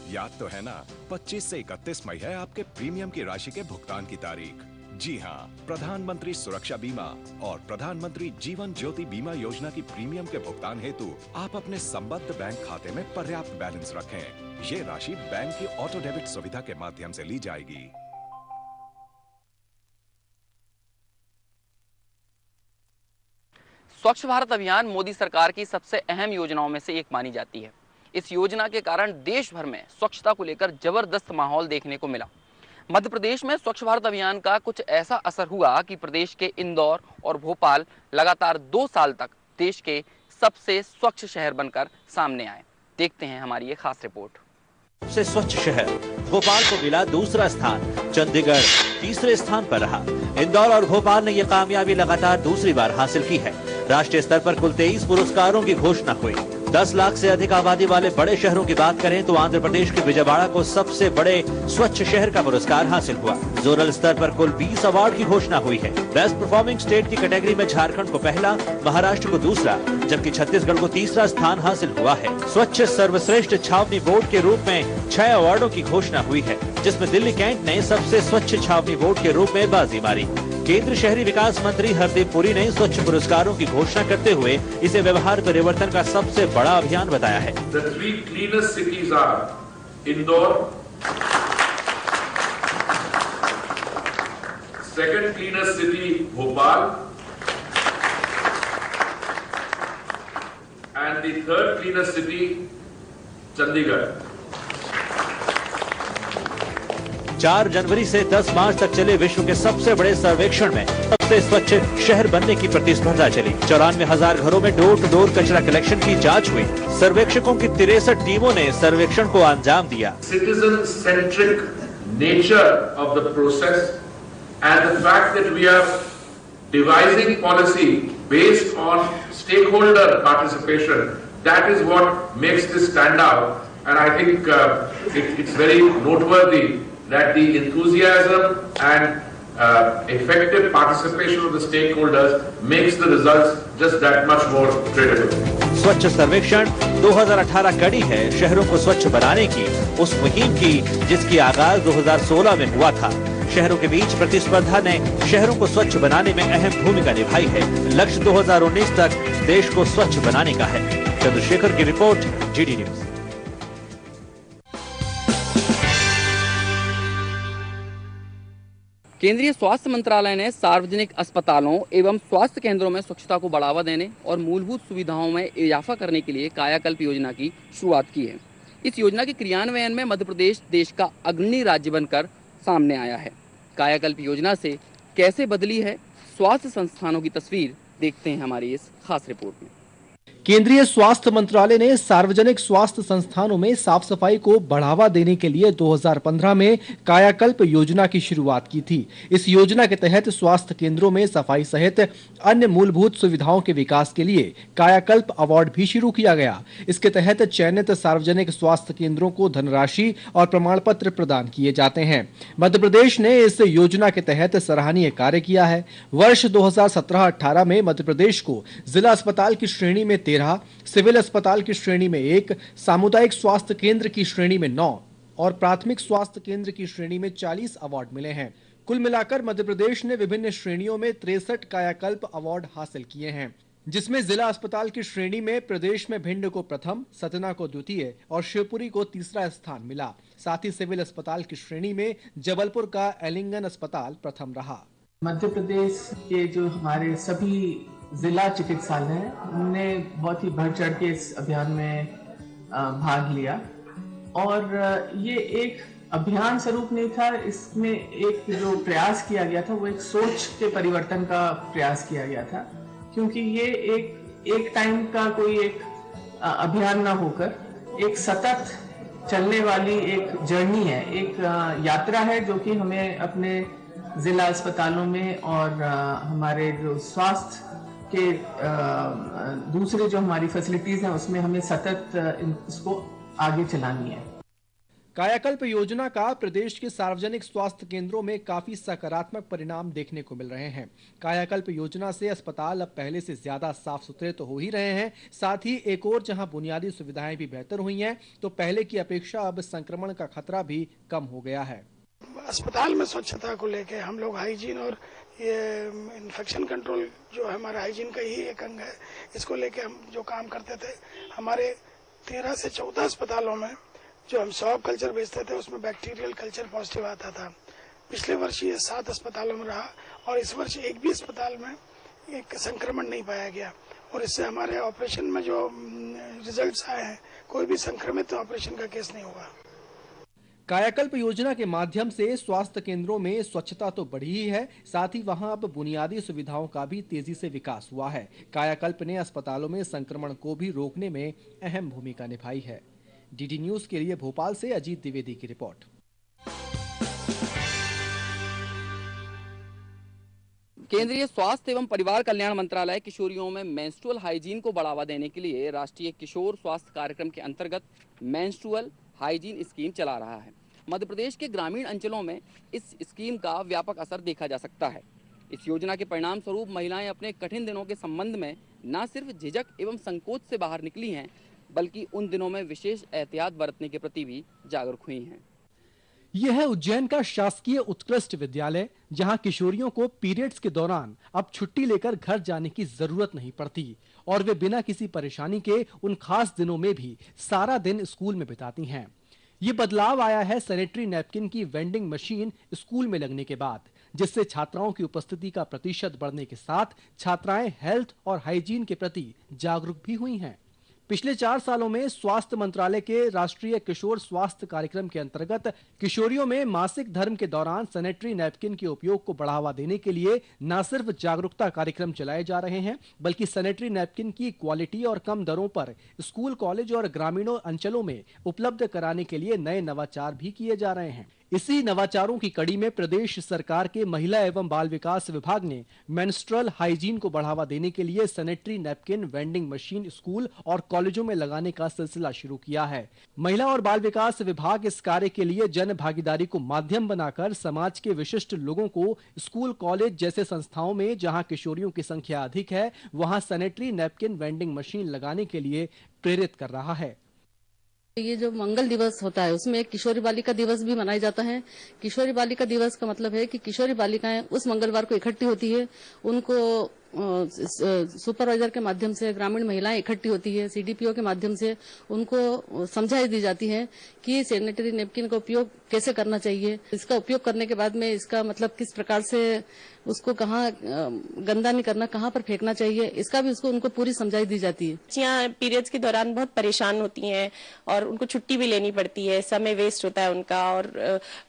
याद तो है ना, 25 से 31 मई है आपके प्रीमियम की राशि के भुगतान की तारीख। जी हाँ, प्रधानमंत्री सुरक्षा बीमा और प्रधानमंत्री जीवन ज्योति बीमा योजना की प्रीमियम के भुगतान हेतु आप अपने संबद्ध बैंक खाते में पर्याप्त बैलेंस रखें। ये राशि बैंक की ऑटो डेबिट सुविधा के माध्यम से ली जाएगी। स्वच्छ भारत अभियान मोदी सरकार की सबसे अहम योजनाओं में से एक मानी जाती है। इस योजना के कारण देश भर में स्वच्छता को लेकर जबरदस्त माहौल देखने को मिला। मध्य प्रदेश में स्वच्छ भारत अभियान का कुछ ऐसा असर हुआ कि प्रदेश के इंदौर और भोपाल लगातार 2 साल तक देश के सबसे स्वच्छ शहर बनकर सामने आए। देखते हैं हमारी ये खास रिपोर्ट। सबसे स्वच्छ शहर भोपाल को मिला दूसरा स्थान, चंडीगढ़ तीसरे स्थान पर रहा। इंदौर और भोपाल ने ये कामयाबी लगातार दूसरी बार हासिल की है। राष्ट्रीय स्तर पर कुल 23 पुरस्कारों की घोषणा हुई। 10 लाख से अधिक आबादी वाले बड़े शहरों की बात करें तो आंध्र प्रदेश के विजयवाड़ा को सबसे बड़े स्वच्छ शहर का पुरस्कार हासिल हुआ। जोनल स्तर पर कुल 20 अवार्ड की घोषणा हुई है। बेस्ट परफॉर्मिंग स्टेट की कैटेगरी में झारखंड को पहला, महाराष्ट्र को दूसरा, जबकि छत्तीसगढ़ को तीसरा स्थान हासिल हुआ है। स्वच्छ सर्वश्रेष्ठ छावनी बोर्ड के रूप में 6 अवार्डों की घोषणा हुई है, जिसमें दिल्ली कैंट ने सबसे स्वच्छ छावनी बोर्ड के रूप में बाजी मारी। केंद्रीय शहरी विकास मंत्री हरदीप पुरी ने स्वच्छ पुरस्कारों की घोषणा करते हुए इसे व्यवहार परिवर्तन का सबसे बड़ा अभियान बताया है। The 3 cleanest cities are Indore, second cleanest city Bhopal, and the third cleanest city Chandigarh. 4 जनवरी से 10 मार्च तक चले विश्व के सबसे बड़े सर्वेक्षण में सबसे स्वच्छ शहर बनने की प्रतिस्पर्धा चली। 94,000 घरों में डोर टू डोर कचरा कलेक्शन की जांच हुई। सर्वेक्षकों की 63 टीमों ने सर्वेक्षण को अंजाम दिया। Citizen centric nature of the process and the fact that we are devising policy based on stakeholder participation, that is what makes this stand out, and I think it's very noteworthy that the enthusiasm and effective participation of the stakeholders makes the results just that much more credible. स्वच्छ सर्वेक्षण 2018 कड़ी है शहरों को स्वच्छ बनाने की उस मुहिम की जिसकी आगाज 2016 में हुआ था। शहरों के बीच प्रतिस्पर्धा ने शहरों को स्वच्छ बनाने में अहम भूमिका निभाई है। लक्ष्य 2019 तक देश को स्वच्छ बनाने का है। चंद्रशेखर की रिपोर्ट, GD न्यूज। केंद्रीय स्वास्थ्य मंत्रालय ने सार्वजनिक अस्पतालों एवं स्वास्थ्य केंद्रों में स्वच्छता को बढ़ावा देने और मूलभूत सुविधाओं में इजाफा करने के लिए कायाकल्प योजना की शुरुआत की है। इस योजना के क्रियान्वयन में मध्य प्रदेश देश का अग्रणी राज्य बनकर सामने आया है। कायाकल्प योजना से कैसे बदली है स्वास्थ्य संस्थानों की तस्वीर, देखते हैं हमारी इस खास रिपोर्ट में। केंद्रीय स्वास्थ्य मंत्रालय ने सार्वजनिक स्वास्थ्य संस्थानों में साफ सफाई को बढ़ावा देने के लिए 2015 में कायाकल्प योजना की शुरुआत की थी। इस योजना के तहत स्वास्थ्य केंद्रों में सफाई सहित अन्य मूलभूत सुविधाओं के विकास के लिए कायाकल्प अवार्ड भी शुरू किया गया। इसके तहत चयनित सार्वजनिक स्वास्थ्य केंद्रों को धनराशि और प्रमाण पत्र प्रदान किए जाते हैं। मध्य प्रदेश ने इस योजना के तहत सराहनीय कार्य किया है। वर्ष 2017-18 में मध्य प्रदेश को जिला अस्पताल की श्रेणी में 13, सिविल अस्पताल की श्रेणी में 1, सामुदायिक स्वास्थ्य केंद्र की श्रेणी में 9 और प्राथमिक स्वास्थ्य केंद्र की श्रेणी में 40 अवार्ड मिले हैं। कुल मिलाकर मध्य प्रदेश ने विभिन्न श्रेणियों में 63 कायाकल्प अवार्ड हासिल किए हैं, जिसमें जिला अस्पताल की श्रेणी में प्रदेश में भिंड को प्रथम, सतना को द्वितीय और शिवपुरी को तीसरा स्थान मिला। साथ ही सिविल अस्पताल की श्रेणी में जबलपुर का एलिंगन अस्पताल प्रथम रहा। मध्य प्रदेश के जो हमारे सभी जिला चिकित्सालय हैं, उन्होंने बहुत ही बढ़ चढ़ के इस अभियान में भाग लिया और ये एक अभियान स्वरूप नहीं था, इसमें एक जो प्रयास किया गया था वो एक सोच के परिवर्तन का प्रयास किया गया था, क्योंकि ये एक टाइम का कोई एक अभियान ना होकर एक सतत चलने वाली एक जर्नी है, एक यात्रा है जो कि हमें अपने जिला अस्पतालों में और हमारे जो स्वास्थ्य के दूसरे जो हमारी फैसिलिटीज हैं उसमें हमें सतत इसको आगे चलानी है। कायाकल्प योजना का प्रदेश के सार्वजनिक स्वास्थ्य केंद्रों में काफी सकारात्मक परिणाम देखने को मिल रहे हैं। कायाकल्प योजना से अस्पताल अब पहले से ज्यादा साफ सुथरे तो हो ही रहे हैं, साथ ही एक और जहां बुनियादी सुविधाएं भी बेहतर हुई हैं, तो पहले की अपेक्षा अब संक्रमण का खतरा भी कम हो गया है। अस्पताल में स्वच्छता को लेके हम लोग हाइजीन और ये इन्फेक्शन कंट्रोल जो है हमारा हाइजीन का ही एक अंग है, इसको लेके हम जो काम करते थे, हमारे 13 से 14 अस्पतालों में जो हम सॉब कल्चर बेचते थे उसमें बैक्टीरियल कल्चर पॉजिटिव आता था। पिछले वर्ष ये 7 अस्पतालों में रहा और इस वर्ष एक भी अस्पताल में एक संक्रमण नहीं पाया गया और इससे हमारे ऑपरेशन में जो रिजल्ट्स आए हैं, कोई भी संक्रमित ऑपरेशन का केस नहीं हुआ। कायाकल्प योजना के माध्यम से स्वास्थ्य केंद्रों में स्वच्छता तो बढ़ी ही है, साथ ही वहां अब बुनियादी सुविधाओं का भी तेजी से विकास हुआ है। कायाकल्प ने अस्पतालों में संक्रमण को भी रोकने में अहम भूमिका निभाई है। डीडी न्यूज के लिए भोपाल से अजीत द्विवेदी की रिपोर्ट। केंद्रीय स्वास्थ्य एवं परिवार कल्याण मंत्रालय किशोरियों में मेंस्ट्रुअल हाइजीन को बढ़ावा देने के लिए राष्ट्रीय किशोर स्वास्थ्य कार्यक्रम के अंतर्गत मेंस्ट्रुअल हाइजीन स्कीम चला रहा है। मध्य प्रदेश के ग्रामीण अंचलों में इस स्कीम का व्यापक असर देखा जा सकता है। इस योजना के परिणाम स्वरूप महिलाएं अपने कठिन दिनों के संबंध में न सिर्फ झिझक एवं संकोच से बाहर निकली हैं, बल्कि उन दिनों में विशेष एहतियात बरतने के प्रति भी जागरूक हुई हैं। यह है उज्जैन का शासकीय उत्कृष्ट विद्यालय, जहां किशोरियों को पीरियड्स के दौरान अब छुट्टी लेकर घर जाने की जरूरत नहीं पड़ती और वे बिना किसी परेशानी के उन खास दिनों में भी सारा दिन स्कूल में बिताती हैं। ये बदलाव आया है सैनिटरी नैपकिन की वेंडिंग मशीन स्कूल में लगने के बाद, जिससे छात्राओं की उपस्थिति का प्रतिशत बढ़ने के साथ छात्राएं हेल्थ और हाइजीन के प्रति जागरूक भी हुई हैं। पिछले 4 सालों में स्वास्थ्य मंत्रालय के राष्ट्रीय किशोर स्वास्थ्य कार्यक्रम के अंतर्गत किशोरियों में मासिक धर्म के दौरान सैनिटरी नैपकिन के उपयोग को बढ़ावा देने के लिए न सिर्फ जागरूकता कार्यक्रम चलाए जा रहे हैं, बल्कि सैनिटरी नैपकिन की क्वालिटी और कम दरों पर स्कूल, कॉलेज और ग्रामीणों अंचलों में उपलब्ध कराने के लिए नए नवाचार भी किए जा रहे हैं। इसी नवाचारों की कड़ी में प्रदेश सरकार के महिला एवं बाल विकास विभाग ने मेंस्ट्रुअल हाइजीन को बढ़ावा देने के लिए sanitary napkin vending machine school और कॉलेजों में लगाने का सिलसिला शुरू किया है। महिला और बाल विकास विभाग इस कार्य के लिए जन भागीदारी को माध्यम बनाकर समाज के विशिष्ट लोगों को स्कूल कॉलेज जैसे संस्थाओं में जहां किशोरियों की संख्या अधिक है वहां सैनिटरी नैपकिन वेंडिंग मशीन लगाने के लिए प्रेरित कर रहा है। ये जो मंगल दिवस होता है उसमें किशोरी बालिका दिवस भी मनाया जाता है। किशोरी बालिका दिवस का मतलब है कि किशोरी बालिकाएं उस मंगलवार को इकट्ठी होती है, उनको सुपरवाइजर के माध्यम से ग्रामीण महिलाएं इकट्ठी होती है, सीडीपीओ के माध्यम से उनको समझाई दी जाती है कि सैनिटरी नैपकिन का उपयोग कैसे करना चाहिए, इसका उपयोग करने के बाद में इसका मतलब किस प्रकार से उसको कहाँ गंदा नहीं करना, कहाँ पर फेंकना चाहिए, इसका भी उसको उनको पूरी समझाई दी जाती है। बच्चियां पीरियड्स के दौरान बहुत परेशान होती हैं और उनको छुट्टी भी लेनी पड़ती है, समय वेस्ट होता है उनका और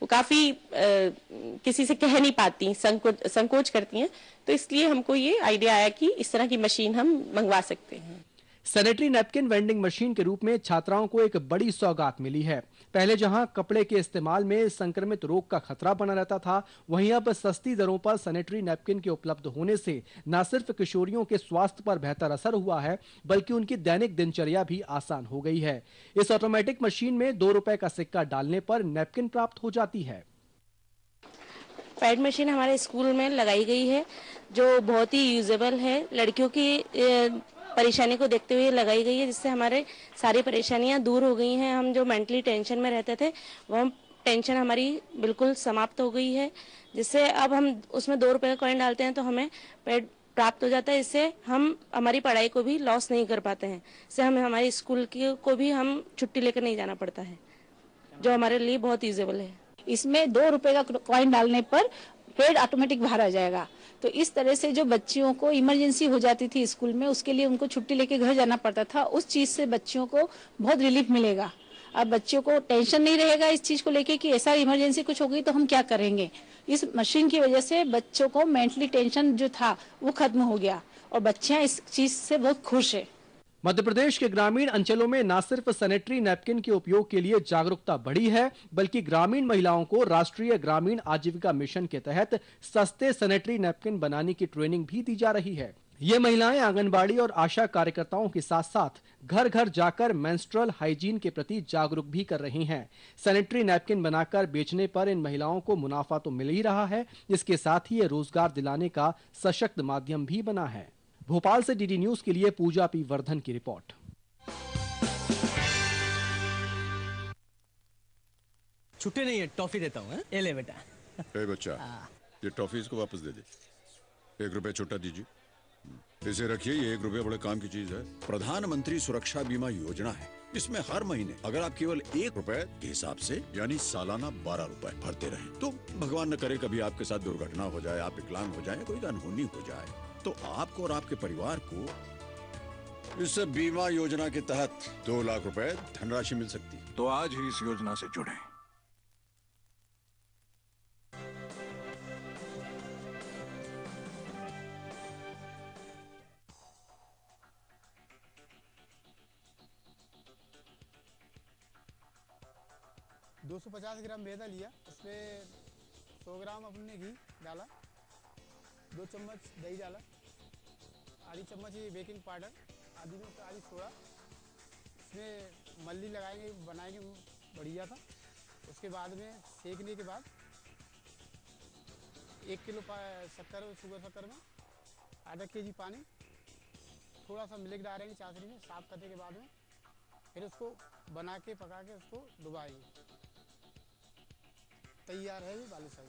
वो काफी किसी से कह नहीं पाती, संकोच करती हैं। तो इसलिए हमको ये आइडिया आया कि इस तरह की मशीन हम मंगवा सकते हैं। सैनिटरी नैपकिन वेंडिंग मशीन के रूप में छात्राओं को एक बड़ी सौगात मिली है। पहले जहां कपड़े के इस्तेमाल में संक्रमित रोग का खतरा बना रहता था, वहीं अब सस्ती दरों पर सैनिटरी नैपकिन के उपलब्ध होने से न सिर्फ किशोरियों के स्वास्थ्य पर बेहतर असर हुआ है बल्कि उनकी दैनिक दिनचर्या भी आसान हो गई है। इस ऑटोमेटिक मशीन में 2 रुपए का सिक्का डालने पर नैपकिन प्राप्त हो जाती है। पैड मशीन हमारे स्कूल में लगाई गई है जो बहुत ही यूजेबल है। लड़कियों की परेशानी को देखते हुए लगाई गई है, जिससे हमारे सारी परेशानियां दूर हो गई हैं। हम जो मेंटली टेंशन में रहते थे वो टेंशन हमारी बिल्कुल समाप्त हो गई है, जिससे अब हम उसमें 2 रुपए का कॉइन डालते हैं तो हमें पैड प्राप्त हो जाता है। इससे हम हमारी पढ़ाई को भी लॉस नहीं कर पाते हैं, इससे हमें हमारी स्कूल को भी हम छुट्टी लेकर नहीं जाना पड़ता है, जो हमारे लिए बहुत यूजेबल है। इसमें 2 रुपए का कॉइन डालने पर पैड ऑटोमेटिक बाहर आ जाएगा। तो इस तरह से जो बच्चियों को इमरजेंसी हो जाती थी स्कूल में, उसके लिए उनको छुट्टी लेके घर जाना पड़ता था, उस चीज से बच्चियों को बहुत रिलीफ मिलेगा। अब बच्चों को टेंशन नहीं रहेगा इस चीज को लेके कि ऐसा इमरजेंसी कुछ हो गई तो हम क्या करेंगे। इस मशीन की वजह से बच्चों को मेंटली टेंशन जो था वो खत्म हो गया और बच्चियां इस चीज से बहुत खुश है। मध्य प्रदेश के ग्रामीण अंचलों में न सिर्फ सैनिटरी नैपकिन के उपयोग के लिए जागरूकता बढ़ी है बल्कि ग्रामीण महिलाओं को राष्ट्रीय ग्रामीण आजीविका मिशन के तहत सस्ते सैनिटरी नैपकिन बनाने की ट्रेनिंग भी दी जा रही है। ये महिलाएं आंगनबाड़ी और आशा कार्यकर्ताओं के साथ साथ घर घर जाकर मेंस्ट्रुअल हाइजीन के प्रति जागरूक भी कर रही हैं। सैनिटरी नैपकिन बनाकर बेचने पर इन महिलाओं को मुनाफा तो मिल ही रहा है, इसके साथ ही ये रोजगार दिलाने का सशक्त माध्यम भी बना है। भोपाल से डीडी न्यूज के लिए पूजा पी वर्धन की रिपोर्ट। छुट्टी नहीं है, टॉफी देता हूँ। ये ले बेटा। ए बच्चा, ये टॉफी इसको वापस दे दे। 1 रुपया छुट्टा दीजिए। इसे रखिए, ये 1 रुपया बड़े काम की चीज है। प्रधानमंत्री सुरक्षा बीमा योजना है, इसमें हर महीने अगर आप केवल 1 रुपए के हिसाब से यानी सालाना 12 रुपए भरते रहें तो भगवान न करे कभी आपके साथ दुर्घटना हो जाए, आप विकलांग हो जाए, कोई अनहोनी हो जाए तो आपको और आपके परिवार को इस बीमा योजना के तहत 2 लाख रुपए धनराशि मिल सकती है। तो आज ही इस योजना से जुड़ें। दो 250 ग्राम मैदा लिया, उसमें 100 ग्राम अपने घी डाला, 2 चम्मच दही डाला, आधी चम्मच ही बेकिंग पाउडर, आधी में से आधी सोडा, इसमें मल्ली लगाएंगे, बनाएंगे बढ़िया था। उसके बाद में सेकने के बाद 1 किलो शक्कर, शुगर शक्कर में आधा केजी पानी, थोड़ा सा मिल्क डालेंगे चाशनी में, साफ करने के बाद में फिर उसको बना के पका के उसको डुबाएंगे। तैयार है ये बालूशाही।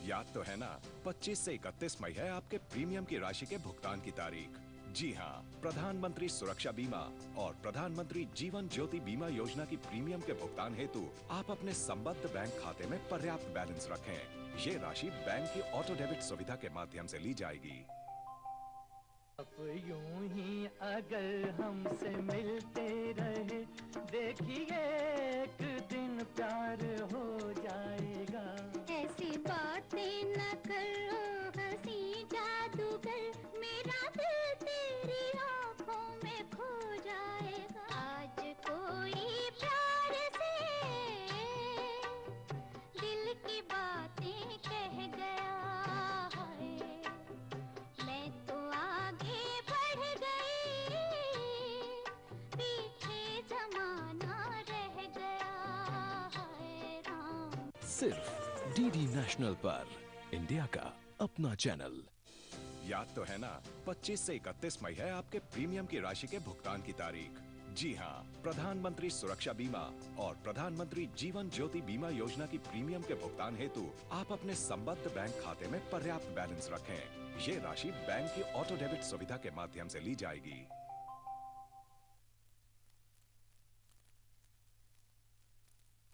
याद तो है ना, 25 से 31 मई है आपके प्रीमियम की राशि के भुगतान की तारीख। जी हाँ, प्रधानमंत्री सुरक्षा बीमा और प्रधानमंत्री जीवन ज्योति बीमा योजना की प्रीमियम के भुगतान हेतु आप अपने संबद्ध बैंक खाते में पर्याप्त बैलेंस रखें। ये राशि बैंक की ऑटो डेबिट सुविधा के माध्यम से ली जाएगी। अब यूं ही अगर हमसे मिलते रहे, देखिए एक दिन प्यार हो जाएगा। ऐसी बातें न करो हंसी जादूगर, मेरा दिल तेरी आँखों में सिर्फ डीडी नेशनल पर, इंडिया का अपना चैनल। याद तो है ना, 25 से 31 मई है आपके प्रीमियम की राशि के भुगतान की तारीख। जी हाँ, प्रधानमंत्री सुरक्षा बीमा और प्रधानमंत्री जीवन ज्योति बीमा योजना की प्रीमियम के भुगतान हेतु आप अपने संबद्ध बैंक खाते में पर्याप्त बैलेंस रखें। ये राशि बैंक की ऑटो डेबिट सुविधा के माध्यम से ली जाएगी।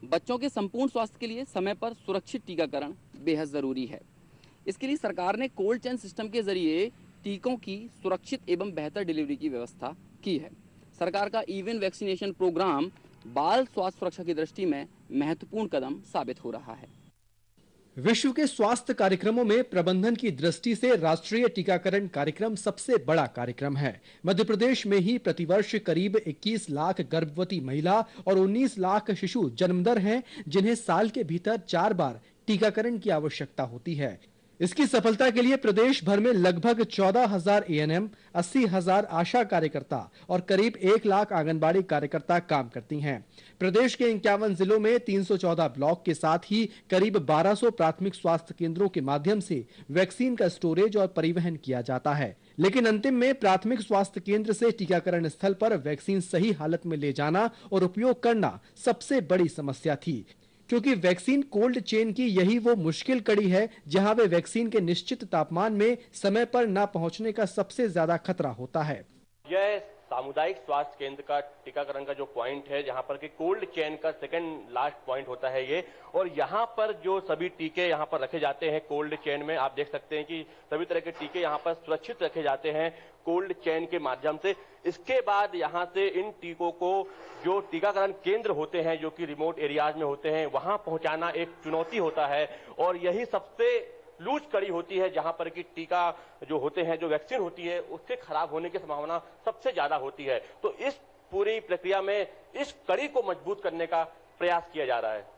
बच्चों के संपूर्ण स्वास्थ्य के लिए समय पर सुरक्षित टीकाकरण बेहद जरूरी है। इसके लिए सरकार ने कोल्ड चेन सिस्टम के जरिए टीकों की सुरक्षित एवं बेहतर डिलीवरी की व्यवस्था की है। सरकार का इवन वैक्सीनेशन प्रोग्राम बाल स्वास्थ्य सुरक्षा की दृष्टि में महत्वपूर्ण कदम साबित हो रहा है। विश्व के स्वास्थ्य कार्यक्रमों में प्रबंधन की दृष्टि से राष्ट्रीय टीकाकरण कार्यक्रम सबसे बड़ा कार्यक्रम है। मध्य प्रदेश में ही प्रतिवर्ष करीब 21 लाख गर्भवती महिला और 19 लाख शिशु जन्मदर हैं, जिन्हें साल के भीतर 4 बार टीकाकरण की आवश्यकता होती है। इसकी सफलता के लिए प्रदेश भर में लगभग 14,000 ANM, 80,000 आशा कार्यकर्ता और करीब 1 लाख आंगनबाड़ी कार्यकर्ता काम करती हैं। प्रदेश के 51 जिलों में 314 ब्लॉक के साथ ही करीब 1200 प्राथमिक स्वास्थ्य केंद्रों के माध्यम से वैक्सीन का स्टोरेज और परिवहन किया जाता है। लेकिन अंतिम में प्राथमिक स्वास्थ्य केंद्र से टीकाकरण स्थल पर वैक्सीन सही हालत में ले जाना और उपयोग करना सबसे बड़ी समस्या थी, क्योंकि वैक्सीन कोल्ड चेन की यही वो मुश्किल कड़ी है जहां वे वैक्सीन के निश्चित तापमान में समय पर न पहुंचने का सबसे ज्यादा खतरा होता है। यह सामुदायिक स्वास्थ्य केंद्र का टीकाकरण का जो पॉइंट है, जहां पर कि कोल्ड चेन का सेकंड लास्ट पॉइंट होता है ये, और यहां पर जो सभी टीके यहां पर रखे जाते हैं कोल्ड चेन में, आप देख सकते हैं कि सभी तरह के टीके यहां पर सुरक्षित रखे जाते हैं कोल्ड चेन के माध्यम से। इसके बाद यहां से इन टीकों को जो टीकाकरण केंद्र होते हैं, जो कि रिमोट एरियाज में होते हैं, वहां पहुंचाना एक चुनौती होता है और यही सबसे लूज कड़ी होती है, जहां पर कि टीका जो होते हैं, जो वैक्सीन होती है, उसके खराब होने की संभावना सबसे ज्यादा होती है। तो इस पूरी प्रक्रिया में इस कड़ी को मजबूत करने का प्रयास किया जा रहा है।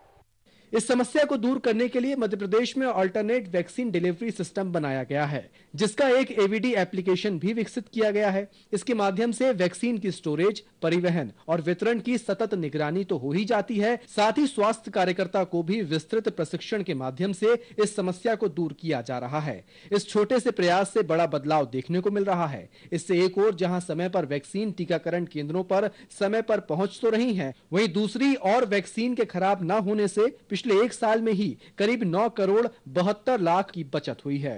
इस समस्या को दूर करने के लिए मध्य प्रदेश में अल्टरनेट वैक्सीन डिलीवरी सिस्टम बनाया गया है, जिसका एक AVD एप्लीकेशन भी विकसित किया गया है। इसके माध्यम से वैक्सीन की स्टोरेज, परिवहन और वितरण की सतत निगरानी तो हो ही जाती है, साथ ही स्वास्थ्य कार्यकर्ता को भी विस्तृत प्रशिक्षण के माध्यम से इस समस्या को दूर किया जा रहा है। इस छोटे से प्रयास से बड़ा बदलाव देखने को मिल रहा है। इससे एक ओर जहां समय पर वैक्सीन टीकाकरण केंद्रों पर समय पर पहुंच तो रही है, वहीं दूसरी ओर वैक्सीन के खराब न होने से पिछले 1 साल में ही करीब 9 करोड़ 72 लाख की बचत हुई है।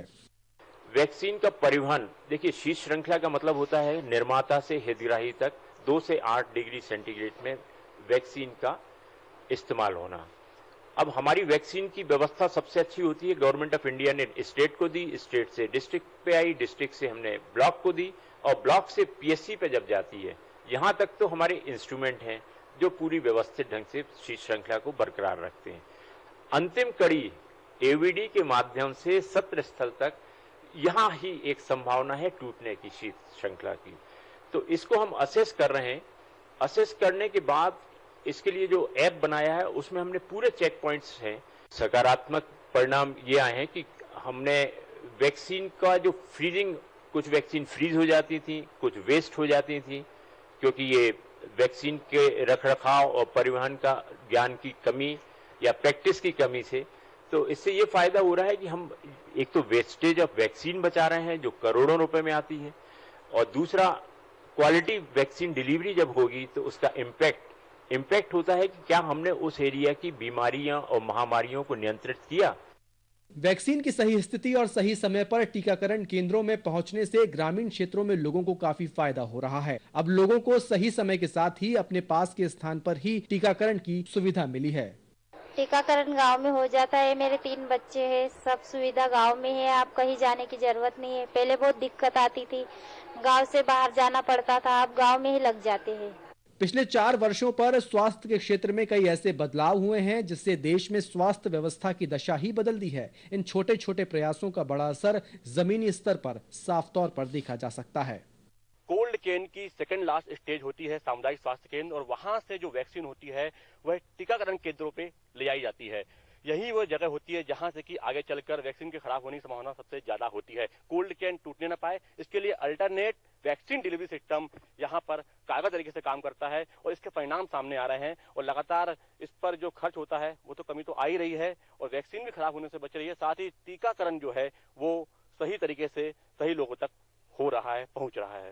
वैक्सीन का परिवहन, देखिए शीत श्रृंखला का मतलब होता है निर्माता से हितग्राही तक 2 से 8 डिग्री सेंटीग्रेड में वैक्सीन का इस्तेमाल होना। अब हमारी वैक्सीन की व्यवस्था सबसे अच्छी होती है, गवर्नमेंट ऑफ इंडिया ने स्टेट को दी, स्टेट से डिस्ट्रिक्ट पे आई, डिस्ट्रिक्ट से हमने ब्लॉक को दी और ब्लॉक से PSC पे जब जाती है, यहाँ तक तो हमारे इंस्ट्रूमेंट हैं जो पूरी व्यवस्थित ढंग से शीत श्रृंखला को बरकरार रखते हैं। अंतिम कड़ी AVD के माध्यम से सत्र स्थल तक यहाँ ही एक संभावना है टूटने की शीत श्रृंखला की, तो इसको हम असेस कर रहे हैं। असेस करने के बाद इसके लिए जो ऐप बनाया है उसमें हमने पूरे चेक पॉइंट्स हैं। सकारात्मक परिणाम ये आए हैं कि हमने वैक्सीन का जो फ्रीजिंग, कुछ वैक्सीन फ्रीज हो जाती थी, कुछ वेस्ट हो जाती थी, क्योंकि ये वैक्सीन के रखरखाव और परिवहन का ज्ञान की कमी या प्रैक्टिस की कमी से, तो इससे ये फायदा हो रहा है कि हम एक तो वेस्टेज ऑफ वैक्सीन बचा रहे हैं जो करोड़ों रुपए में आती है, और दूसरा क्वालिटी वैक्सीन डिलीवरी जब होगी तो उसका इम्पैक्ट होता है कि क्या हमने उस एरिया की बीमारियां और महामारियों को नियंत्रित किया। वैक्सीन की सही स्थिति और सही समय पर टीकाकरण केंद्रों में पहुंचने से ग्रामीण क्षेत्रों में लोगों को काफी फायदा हो रहा है। अब लोगों को सही समय के साथ ही अपने पास के स्थान पर ही टीकाकरण की सुविधा मिली है। टीकाकरण गांव में हो जाता है। मेरे 3 बच्चे हैं, सब सुविधा गांव में है। आप कहीं जाने की जरूरत नहीं है। पहले बहुत दिक्कत आती थी, गांव से बाहर जाना पड़ता था, अब गांव में ही लग जाते हैं। पिछले 4 वर्षों पर स्वास्थ्य के क्षेत्र में कई ऐसे बदलाव हुए हैं जिससे देश में स्वास्थ्य व्यवस्था की दशा ही बदल दी है। इन छोटे छोटे प्रयासों का बड़ा असर जमीनी स्तर पर साफ तौर पर देखा जा सकता है। कोल्ड चेन की सेकंड लास्ट स्टेज होती है सामुदायिक स्वास्थ्य केंद्र, और वहां से जो वैक्सीन होती है वह टीकाकरण केंद्रों पे ले जाई जाती है। यही वो जगह होती है जहां से कि आगे चलकर वैक्सीन के खराब होने की संभावना सबसे ज्यादा होती है। कोल्ड चेन टूटने न पाए, इसके लिए अल्टरनेट वैक्सीन डिलीवरी सिस्टम यहाँ पर कारगर तरीके से काम करता है और इसके परिणाम सामने आ रहे हैं और लगातार इस पर जो खर्च होता है वो तो कमी तो आ ही रही है और वैक्सीन भी खराब होने से बच रही है, साथ ही टीकाकरण जो है वो सही तरीके से सही लोगों तक हो रहा है, पहुंच रहा है।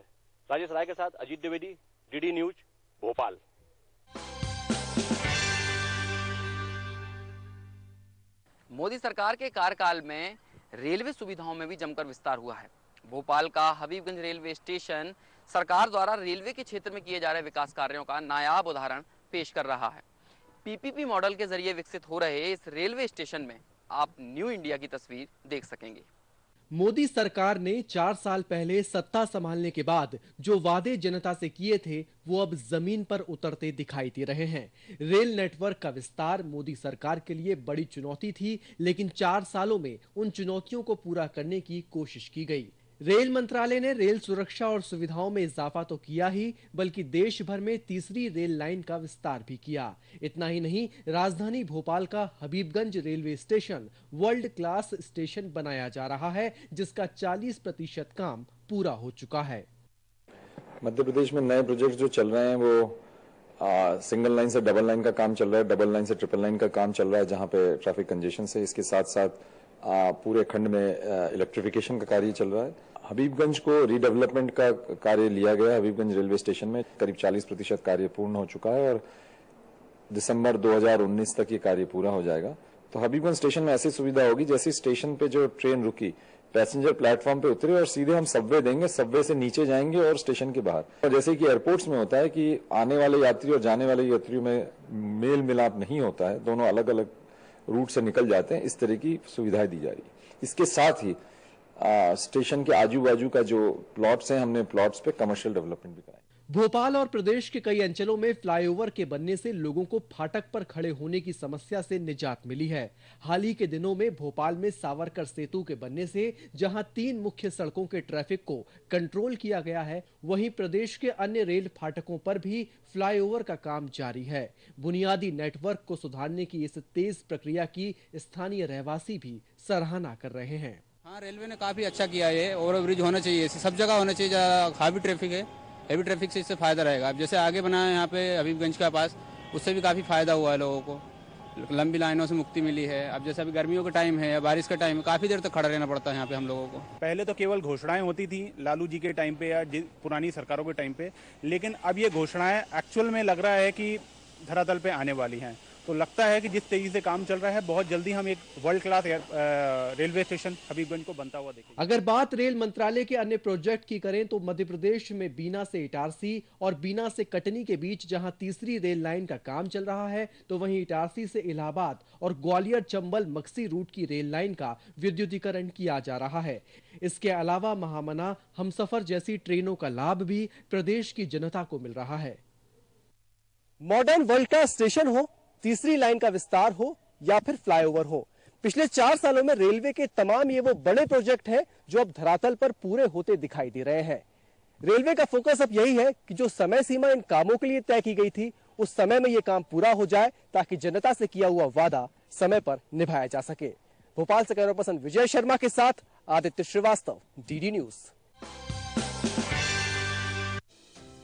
राजेश राय के साथ अजीत द्विवेदी, डीडी न्यूज, भोपाल। मोदी सरकार के कार्यकाल में रेलवे सुविधाओं में भी जमकर विस्तार हुआ है। भोपाल का हबीबगंज रेलवे स्टेशन सरकार द्वारा रेलवे के क्षेत्र में किए जा रहे विकास कार्यों का नायाब उदाहरण पेश कर रहा है। पीपीपी मॉडल के जरिए विकसित हो रहे इस रेलवे स्टेशन में आप न्यू इंडिया की तस्वीर देख सकेंगे। मोदी सरकार ने 4 साल पहले सत्ता संभालने के बाद जो वादे जनता से किए थे वो अब जमीन पर उतरते दिखाई दे रहे हैं। रेल नेटवर्क का विस्तार मोदी सरकार के लिए बड़ी चुनौती थी, लेकिन 4 सालों में उन चुनौतियों को पूरा करने की कोशिश की गई। रेल मंत्रालय ने रेल सुरक्षा और सुविधाओं में इजाफा तो किया ही, बल्कि देश भर में तीसरी रेल लाइन का विस्तार भी किया। इतना ही नहीं, राजधानी भोपाल का Habibganj railway station world class station बनाया जा रहा है, जिसका 40% काम पूरा हो चुका है। मध्य प्रदेश में नए प्रोजेक्ट जो चल रहे हैं वो सिंगल लाइन से डबल लाइन का काम चल रहा है, डबल लाइन से ट्रिपल लाइन का काम चल रहा है, जहां पे ट्रैफिक कंजेशन से। इसके साथ साथ पूरे खंड में इलेक्ट्रिफिकेशन का कार्य चल रहा है। हबीबगंज को रीडेवलपमेंट का कार्य लिया गया। हबीबगंज रेलवे स्टेशन में करीब 40% कार्य पूर्ण हो चुका है और दिसंबर 2019 तक ये कार्य पूरा हो जाएगा। तो हबीबगंज स्टेशन में ऐसी सुविधा होगी जैसे स्टेशन पे जो ट्रेन रुकी, पैसेंजर प्लेटफॉर्म पे उतरे और सीधे हम सबवे देंगे, सबवे से नीचे जाएंगे और स्टेशन के बाहर। और जैसे कि एयरपोर्ट्स में होता है कि आने वाले यात्री और जाने वाले यात्रियों में मेल मिलाप नहीं होता है, दोनों अलग अलग रूट से निकल जाते हैं, इस तरह की सुविधाएं दी जा रही है। इसके साथ ही स्टेशन के आजू बाजू का जो प्लॉट्स हैं, हमने प्लॉट्स पे कमर्शियल डेवलपमेंट भी कराया। भोपाल और प्रदेश के कई अंचलों में फ्लाईओवर के बनने से लोगों को फाटक पर खड़े होने की समस्या से निजात मिली है। हाल ही के दिनों में भोपाल में सावरकर सेतु के बनने से जहां 3 मुख्य सड़कों के ट्रैफिक को कंट्रोल किया गया है, वहीं प्रदेश के अन्य रेल फाटकों पर भी फ्लाईओवर का काम जारी है। बुनियादी नेटवर्क को सुधारने की इस तेज प्रक्रिया की स्थानीय रहवासी भी सराहना कर रहे हैं। हाँ, रेलवे ने काफी अच्छा किया है। ओवरब्रिज होना चाहिए, सब जगह होना चाहिए। हावी ट्रैफिक है, हैवी ट्रैफिक से इससे फायदा रहेगा। अब जैसे आगे बनाया है यहाँ पे हबीबगंज के पास, उससे भी काफी फायदा हुआ है लोगों को, लंबी लाइनों से मुक्ति मिली है। अब जैसे अभी गर्मियों का टाइम है या बारिश का टाइम है, काफी देर तक खड़ा रहना पड़ता है यहाँ पे हम लोगों को। पहले तो केवल घोषणाएं होती थी लालू जी के टाइम पे या पुरानी सरकारों के टाइम पे, लेकिन अब ये घोषणाएं एक्चुअल में लग रहा है कि धरातल पे आने वाली हैं। तो लगता है कि जिस तेजी से काम चल रहा है, बहुत जल्दी हम एक world class railway station Habibganj को बनता हुआ देखेंगे। अगर बात रेल मंत्रालय के अन्य प्रोजेक्ट की करें तो मध्य प्रदेश में बीना से इटारसी और बीना से कटनी के बीच जहां तीसरी रेल लाइन का काम चल रहा है, तो वहीं इटारसी से इलाहाबाद और ग्वालियर चंबल मक्सी रूट की रेल लाइन का विद्युतीकरण किया जा रहा है। इसके अलावा महामना, हमसफर जैसी ट्रेनों का लाभ भी प्रदेश की जनता को मिल रहा है। मॉडर्न वर्ल्ड क्लास स्टेशन हो, तीसरी लाइन का विस्तार हो या फिर फ्लाईओवर हो, पिछले 4 सालों में रेलवे के तमाम ये वो बड़े प्रोजेक्ट हैं जो अब धरातल पर पूरे होते दिखाई दे रहे हैं। रेलवे का फोकस अब यही है कि जो समय सीमा इन कामों के लिए तय की गई थी, उस समय में ये काम पूरा हो जाए ताकि जनता से किया हुआ वादा समय पर निभाया जा सके। भोपाल से कैमरा पर्सन विजय शर्मा के साथ आदित्य श्रीवास्तव, डीडी न्यूज।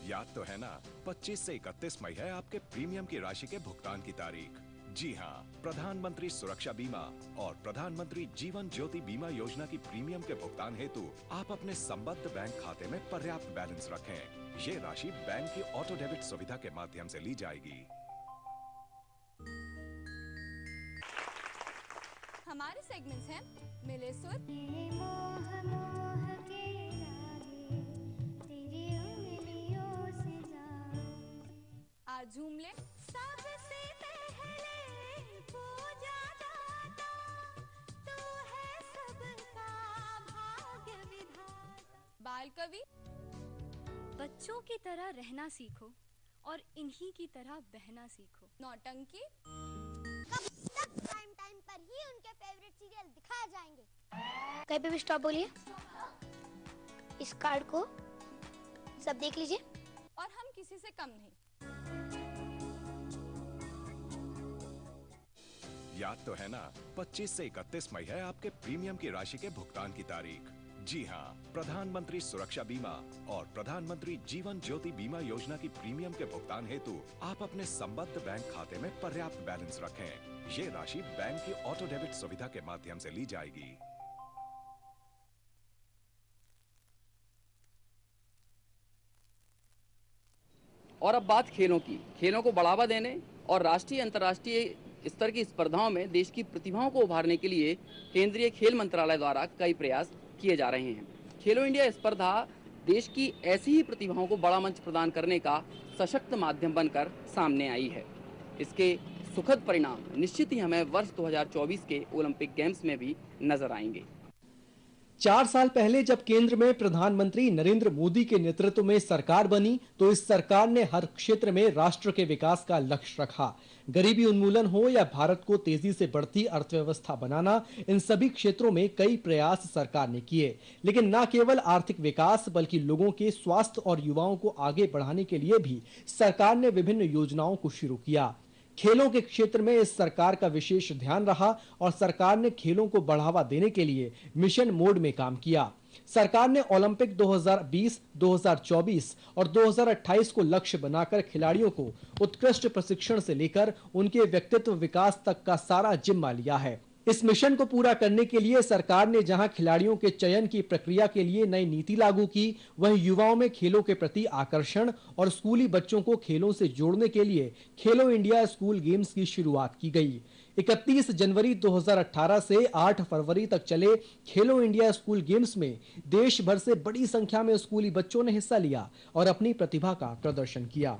याद तो है ना, 25 से 31 मई है आपके प्रीमियम की राशि के भुगतान की तारीख। जी हाँ, प्रधानमंत्री सुरक्षा बीमा और प्रधानमंत्री जीवन ज्योति बीमा योजना की प्रीमियम के भुगतान हेतु आप अपने संबद्ध बैंक खाते में पर्याप्त बैलेंस रखें। ये राशि बैंक की ऑटो डेबिट सुविधा के माध्यम से ली जाएगी। हमारे सेगमेंट्स हैं मिले सुर, आज झूम ले, सबसे पहले पूजा दाता, तू है सबका भाग्य विधाता। बाल कवि, बच्चों की तरह रहना सीखो और इन्हीं की तरह बहना सीखो। नौटंकी, टाइम पर ही उनके फेवरेट सीरियल दिखाए जाएंगे। कहीं पे भी स्टॉप बोलिए। इस कार्ड को सब देख लीजिए। और हम किसी से कम नहीं। याद तो है ना, 25 से 31 मई है आपके प्रीमियम की राशि के भुगतान की तारीख। जी हाँ, प्रधानमंत्री सुरक्षा बीमा और प्रधानमंत्री जीवन ज्योति बीमा योजना की प्रीमियम के भुगतान हेतु आप अपने संबद्ध बैंक खाते में पर्याप्त बैलेंस रखें। ये राशि बैंक की ऑटो डेबिट सुविधा के माध्यम से ली जाएगी। और अब बात खेलों की। खेलों को बढ़ावा देने और राष्ट्रीय अंतर्राष्ट्रीय स्तर की स्पर्धाओं में देश की प्रतिभाओं को उभारने के लिए केंद्रीय खेल मंत्रालय द्वारा कई प्रयास किए जा रहे हैं। खेलो इंडिया स्पर्धा देश की ऐसी ही प्रतिभाओं को बड़ा मंच प्रदान करने का सशक्त माध्यम बनकर सामने आई है। इसके सुखद परिणाम निश्चित ही हमें वर्ष 2024 के ओलंपिक गेम्स में भी नजर आएंगे। 4 साल पहले जब केंद्र में प्रधानमंत्री नरेंद्र मोदी के नेतृत्व में सरकार बनी तो इस सरकार ने हर क्षेत्र में राष्ट्र के विकास का लक्ष्य रखा। गरीबी उन्मूलन हो या भारत को तेजी से बढ़ती अर्थव्यवस्था बनाना, इन सभी क्षेत्रों में कई प्रयास सरकार ने किए। लेकिन न केवल आर्थिक विकास बल्कि लोगों के स्वास्थ्य और युवाओं को आगे बढ़ाने के लिए भी सरकार ने विभिन्न योजनाओं को शुरू किया। खेलों के क्षेत्र में इस सरकार का विशेष ध्यान रहा और सरकार ने खेलों को बढ़ावा देने के लिए मिशन मोड में काम किया। सरकार ने ओलंपिक 2020, 2024 और 2028 को लक्ष्य बनाकर खिलाड़ियों को उत्कृष्ट प्रशिक्षण से लेकर उनके व्यक्तित्व विकास तक का सारा जिम्मा लिया है। इस मिशन को पूरा करने के लिए सरकार ने जहां खिलाड़ियों के चयन की प्रक्रिया के लिए नई नीति लागू की, वहीं युवाओं में खेलों के प्रति आकर्षण और स्कूली बच्चों को खेलों से जोड़ने के लिए खेलो इंडिया स्कूल गेम्स की शुरुआत की गई। 31 जनवरी 2018 से 8 फरवरी तक चले खेलो इंडिया स्कूल गेम्स में देश भर से बड़ी संख्या में स्कूली बच्चों ने हिस्सा लिया और अपनी प्रतिभा का प्रदर्शन किया।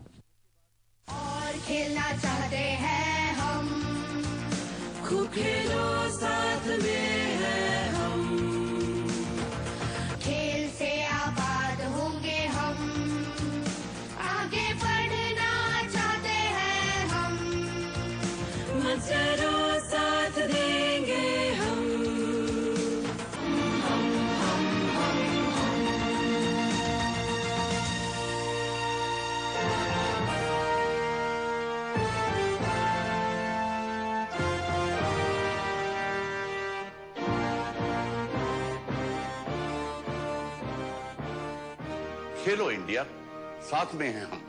और खेलना चाहते हैं हम, खूब खेलो साथ में है हम, खेल से आबाद होंगे हम, आगे बढ़ना चाहते हैं हम, मजरो साथ देंगे हम। खेलो इंडिया साथ में हैं हम।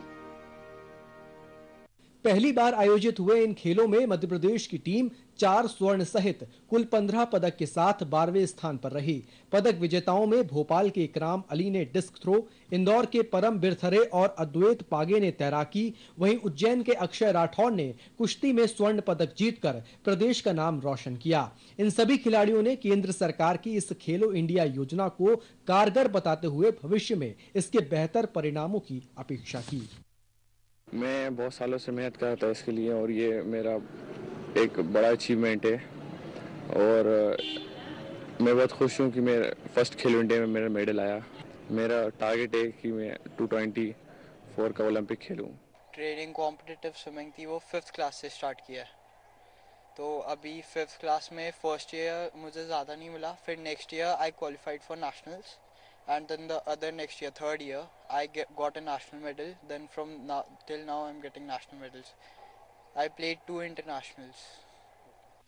पहली बार आयोजित हुए इन खेलों में मध्य प्रदेश की टीम 4 स्वर्ण सहित कुल 15 पदक के साथ 12वें स्थान पर रही। पदक विजेताओं में भोपाल के इकराम अली ने डिस्क थ्रो, इंदौर के परम बिरथरे और अद्वैत पागे ने तैराकी, वहीं उज्जैन के अक्षय राठौर ने कुश्ती में स्वर्ण पदक जीतकर प्रदेश का नाम रोशन किया। इन सभी खिलाड़ियों ने केंद्र सरकार की इस खेलो इंडिया योजना को कारगर बताते हुए भविष्य में इसके बेहतर परिणामों की अपेक्षा की। मैं बहुत सालों से मेहनत कर रहा था इसके लिए और ये मेरा एक बड़ा अचीवमेंट है और मैं बहुत खुश हूँ कि मैं फर्स्ट खेलो इंडिया में मेरा मेडल आया। मेरा टारगेट है कि मैं 224 का ओलंपिक खेलूँ। ट्रेनिंग कॉम्पिटिटिव स्विमिंग थी वो 5th क्लास से स्टार्ट किया, तो अभी 5th क्लास में फर्स्ट ईयर मुझे ज़्यादा नहीं मिला, फिर next year I qualified for nationals and then the other next year, 3rd year, I got a national medal. Then from now till now I'm getting national medals. I played 2 internationals.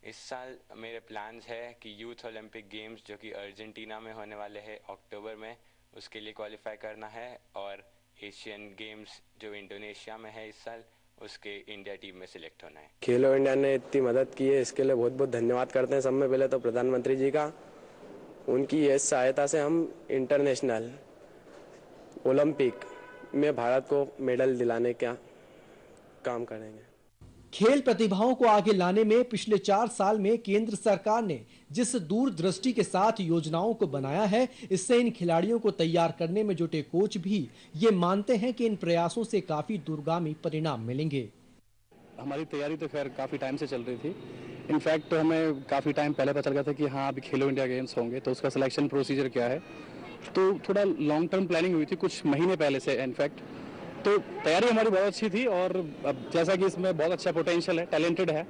इस साल मेरे plans है कि youth Olympic games जो कि Argentina में होने वाले हैं अक्टूबर में, उसके लिए क्वालिफाई करना है और एशियन गेम्स जो इंडोनेशिया में है इस साल, उसके इंडिया टीम में सिलेक्ट होना है। खेलो इंडिया ने इतनी मदद की है, इसके लिए बहुत बहुत धन्यवाद करते हैं। सब में पहले तो प्रधानमंत्री जी का, उनकी इस सहायता से हम इंटरनेशनल ओलंपिक में भारत को मेडल दिलाने का काम करेंगे। खेल प्रतिभाओं को आगे लाने में पिछले 4 साल में केंद्र सरकार ने जिस दूरदृष्टि के साथ योजनाओं को बनाया है, इससे इन खिलाड़ियों को तैयार करने में जुटे कोच भी ये मानते हैं कि इन प्रयासों से काफी दूरगामी परिणाम मिलेंगे। हमारी तैयारी तो खैर काफ़ी टाइम से चल रही थी। इनफैक्ट तो हमें काफ़ी टाइम पहले पता चल गया था कि हाँ अभी खेलो इंडिया गेम्स होंगे, तो उसका सिलेक्शन प्रोसीजर क्या है, तो थोड़ा लॉन्ग टर्म प्लानिंग हुई थी कुछ महीने पहले से। इनफैक्ट तो तैयारी हमारी बहुत अच्छी थी और अब जैसा कि इसमें बहुत अच्छा पोटेंशियल है, टैलेंटेड है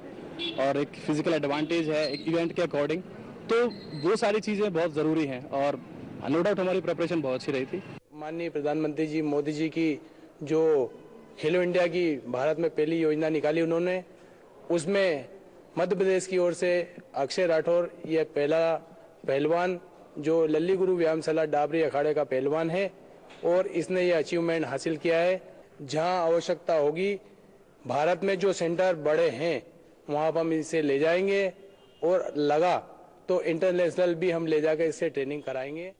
और एक फिजिकल एडवांटेज है एक इवेंट के अकॉर्डिंग, तो वो सारी चीज़ें बहुत ज़रूरी हैं और नो डाउट हमारी प्रिपरेशन बहुत अच्छी रही थी। माननीय प्रधानमंत्री जी मोदी जी की जो खेलो इंडिया की भारत में पहली योजना निकाली उन्होंने, उसमें मध्य प्रदेश की ओर से अक्षय राठौर ये पहला पहलवान जो लल्ली गुरु व्यायामशाला डाबरी अखाड़े का पहलवान है और इसने ये अचीवमेंट हासिल किया है। जहां आवश्यकता होगी, भारत में जो सेंटर बड़े हैं वहां पर हम इसे ले जाएंगे और लगा तो इंटरनेशनल भी हम ले जाकर इससे ट्रेनिंग कराएंगे।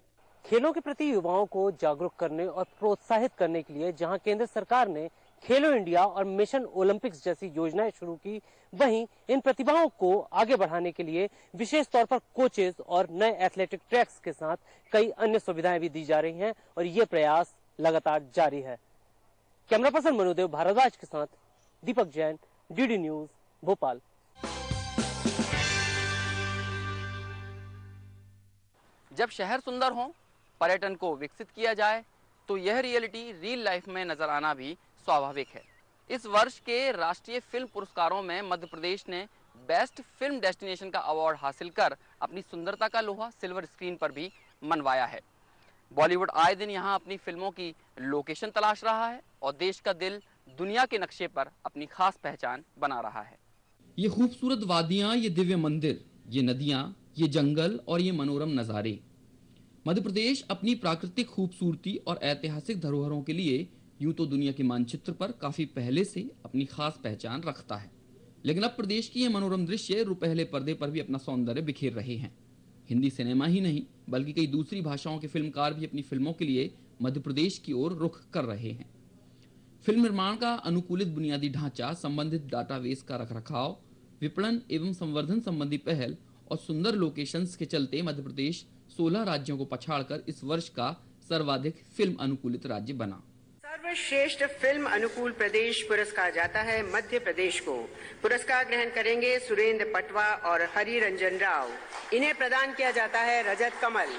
खेलों के प्रति युवाओं को जागरूक करने और प्रोत्साहित करने के लिए जहां केंद्र सरकार ने खेलो इंडिया और मिशन ओलंपिक्स जैसी योजनाएं शुरू की, वहीं इन प्रतिभाओं को आगे बढ़ाने के लिए विशेष तौर पर कोचेज और नए एथलेटिक ट्रैक्स के साथ कई अन्य सुविधाएं भी दी जा रही हैं और ये प्रयास लगातार जारी है। कैमरा पर्सन मनुदेव भारद्वाज के साथ दीपक जैन, डीडी न्यूज, भोपाल। जब शहर सुंदर हो, पर्यटन को विकसित किया जाए, तो यह रियलिटी रियल लाइफ में नजर आना भी स्वाभाविक है। इस वर्ष के राष्ट्रीय फिल्म पुरस्कारों में मध्य प्रदेश ने बेस्ट फिल्म डेस्टिनेशन का अवार्ड हासिल कर अपनी सुंदरता का लोहा सिल्वर स्क्रीन पर भी मनवाया है। बॉलीवुड आए दिन यहाँ अपनी फिल्मों की लोकेशन तलाश रहा है और देश का दिल दुनिया के नक्शे पर अपनी खास पहचान बना रहा है। ये खूबसूरत वादियां, ये दिव्य मंदिर, ये नदियां, ये जंगल और ये मनोरम नज़ारे। मध्य प्रदेश अपनी प्राकृतिक खूबसूरती और ऐतिहासिक धरोहरों के लिए यूं तो दुनिया के मानचित्र पर काफी पहले से अपनी खास पहचान रखता है, लेकिन अब प्रदेश की ये मनोरम दृश्य रुपहले पर्दे पर भी अपना सौंदर्य बिखेर रहे हैं। हिंदी सिनेमा ही नहीं बल्कि कई दूसरी भाषाओं के फिल्मकार भी अपनी फिल्मों के लिए मध्य प्रदेश की ओर रुख कर रहे हैं। फिल्म निर्माण का अनुकूलित बुनियादी ढांचा, संबंधित डाटाबेस का रखरखाव, विपणन एवं संवर्धन संबंधी पहल और सुंदर लोकेशंस के चलते मध्य प्रदेश 16 राज्यों को पछाड़कर इस वर्ष का सर्वाधिक फिल्म अनुकूलित राज्य बना। सर्वश्रेष्ठ फिल्म अनुकूल प्रदेश पुरस्कार जाता है मध्य प्रदेश को। पुरस्कार ग्रहण करेंगे सुरेंद्र पटवा और हरि रंजन राव। इन्हें प्रदान किया जाता है रजत कमल।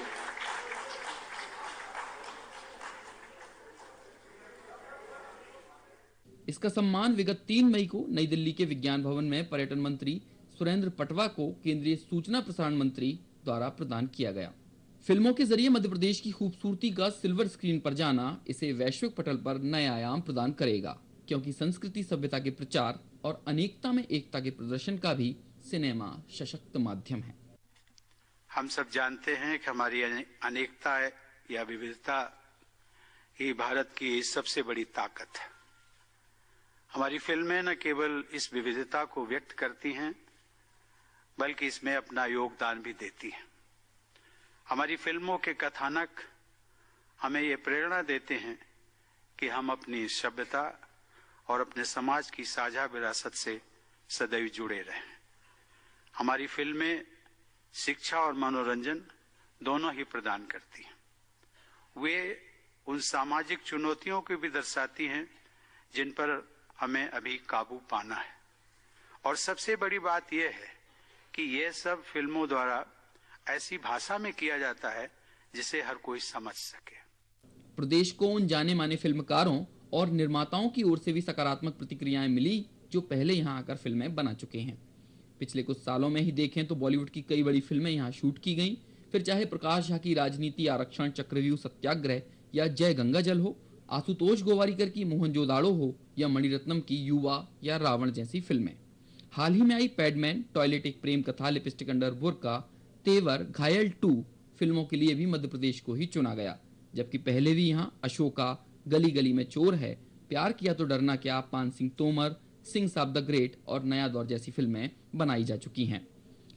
इसका सम्मान विगत 3 मई को नई दिल्ली के विज्ञान भवन में पर्यटन मंत्री सुरेंद्र पटवा को केंद्रीय सूचना प्रसारण मंत्री द्वारा प्रदान किया गया। फिल्मों के जरिए मध्य प्रदेश की खूबसूरती का सिल्वर स्क्रीन पर जाना इसे वैश्विक पटल पर नए आयाम प्रदान करेगा, क्योंकि संस्कृति सभ्यता के प्रचार और अनेकता में एकता के प्रदर्शन का भी सिनेमा सशक्त माध्यम है। हम सब जानते हैं कि हमारी अनेकता या विविधता ही भारत की सबसे बड़ी ताकत है। हमारी फिल्में न केवल इस विविधता को व्यक्त करती हैं, बल्कि इसमें अपना योगदान भी देती हैं। हमारी फिल्मों के कथानक हमें ये प्रेरणा देते हैं कि हम अपनी सभ्यता और अपने समाज की साझा विरासत से सदैव जुड़े रहें। हमारी फिल्में शिक्षा और मनोरंजन दोनों ही प्रदान करती हैं। वे उन सामाजिक चुनौतियों को भी दर्शाती हैं जिन पर हमें अभी काबू पाना है। और सबसे बड़ी बात यह है कि ये सब फिल्मों द्वारा ऐसी भाषा में किया जाता है जिसे हर कोई समझ सके। प्रदेश को उन जाने माने फिल्मकारों और निर्माताओं की ओर से भी सकारात्मक प्रतिक्रियाएं मिली जो पहले यहां आकर फिल्में बना चुके हैं। पिछले कुछ सालों में ही देखें तो बॉलीवुड की कई बड़ी फिल्में यहां शूट की गईं। फिर चाहे प्रकाश झा की राजनीति, आरक्षण, चक्रव्यूह सत्याग्रह या जय गंगा जल हो, आशुतोष गोवारिकर की मोहनजोदाड़ो हो या मणिरत्नम की युवा या रावण जैसी फिल्में। हाल ही में आई पैडमैन, टॉयलेट एक प्रेम कथा, लिपस्टिक अंडर बुर्का, तेवर, घायल 2 फिल्मों के लिए भी मध्य प्रदेश को ही चुना गया, जबकि पहले भी यहाँ अशोका, गली गली में चोर है, प्यार किया तो डरना क्या, पान सिंह तोमर, सिंह साब द ग्रेट और नया दौर जैसी फिल्में बनाई जा चुकी हैं।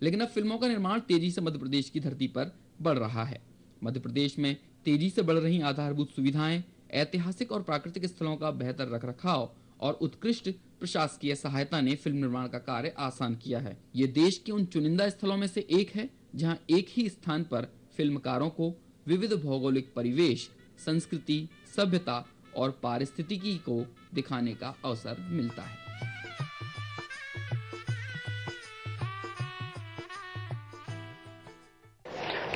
लेकिन अब फिल्मों का निर्माण तेजी से मध्य प्रदेश की धरती पर बढ़ रहा है। मध्य प्रदेश में तेजी से बढ़ रही आधारभूत सुविधाएं, ऐतिहासिक और प्राकृतिक स्थलों का बेहतर रखरखाव और उत्कृष्ट प्रशासकीय सहायता ने फिल्म निर्माण का कार्य आसान किया है। ये देश के उन चुनिंदा स्थलों में से एक है जहां एक ही स्थान पर फिल्मकारों को विविध भौगोलिक परिवेश, संस्कृति, सभ्यता और पारिस्थितिकी को दिखाने का अवसर मिलता है।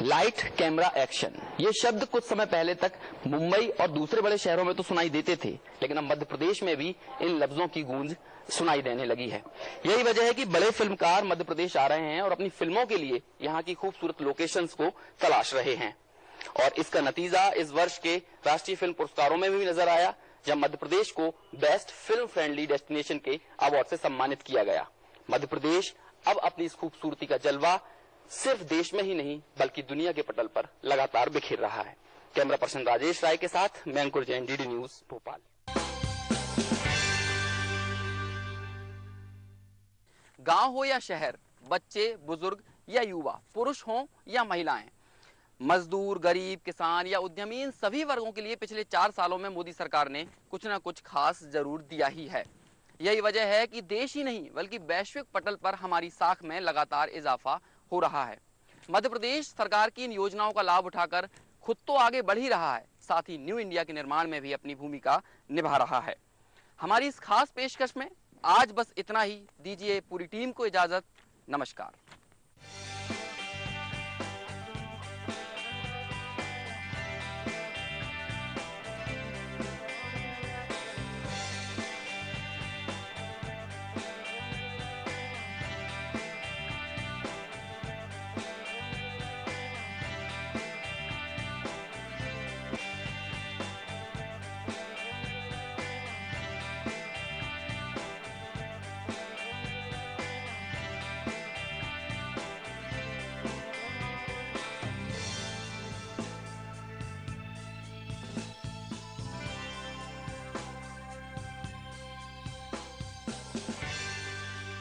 लाइट कैमरा एक्शन, ये शब्द कुछ समय पहले तक मुंबई और दूसरे बड़े शहरों में तो सुनाई देते थे, लेकिन अब मध्य प्रदेश में भी इन लफ्जों की गूंज सुनाई देने लगी है। यही वजह है कि बड़े फिल्मकार मध्य प्रदेश आ रहे हैं और अपनी फिल्मों के लिए यहाँ की खूबसूरत लोकेशंस को तलाश रहे हैं। और इसका नतीजा इस वर्ष के राष्ट्रीय फिल्म पुरस्कारों में भी नजर आया, जब मध्य प्रदेश को बेस्ट फिल्म फ्रेंडली डेस्टिनेशन के अवार्ड से सम्मानित किया गया। मध्य प्रदेश अब अपनी इस खूबसूरती का जलवा सिर्फ देश में ही नहीं बल्कि दुनिया के पटल पर लगातार बिखेर रहा है। कैमरा पर्सन राजेश राय के साथ मैं अंकुर जैन, डीडी न्यूज, भोपाल। गांव हो या शहर, बच्चे, बुजुर्ग या युवा, पुरुष हों या महिलाएं, मजदूर, गरीब, किसान या उद्यमी, इन सभी वर्गों के लिए पिछले 4 सालों में मोदी सरकार ने कुछ ना कुछ खास जरूर दिया ही है। यही वजह है कि देश ही नहीं बल्कि वैश्विक पटल पर हमारी साख में लगातार इजाफा हो रहा है। मध्य प्रदेश सरकार की इन योजनाओं का लाभ उठाकर खुद तो आगे बढ़ ही रहा है, साथ ही न्यू इंडिया के निर्माण में भी अपनी भूमिका निभा रहा है। हमारी इस खास पेशकश में आज बस इतना ही। दीजिए पूरी टीम को इजाजत। नमस्कार।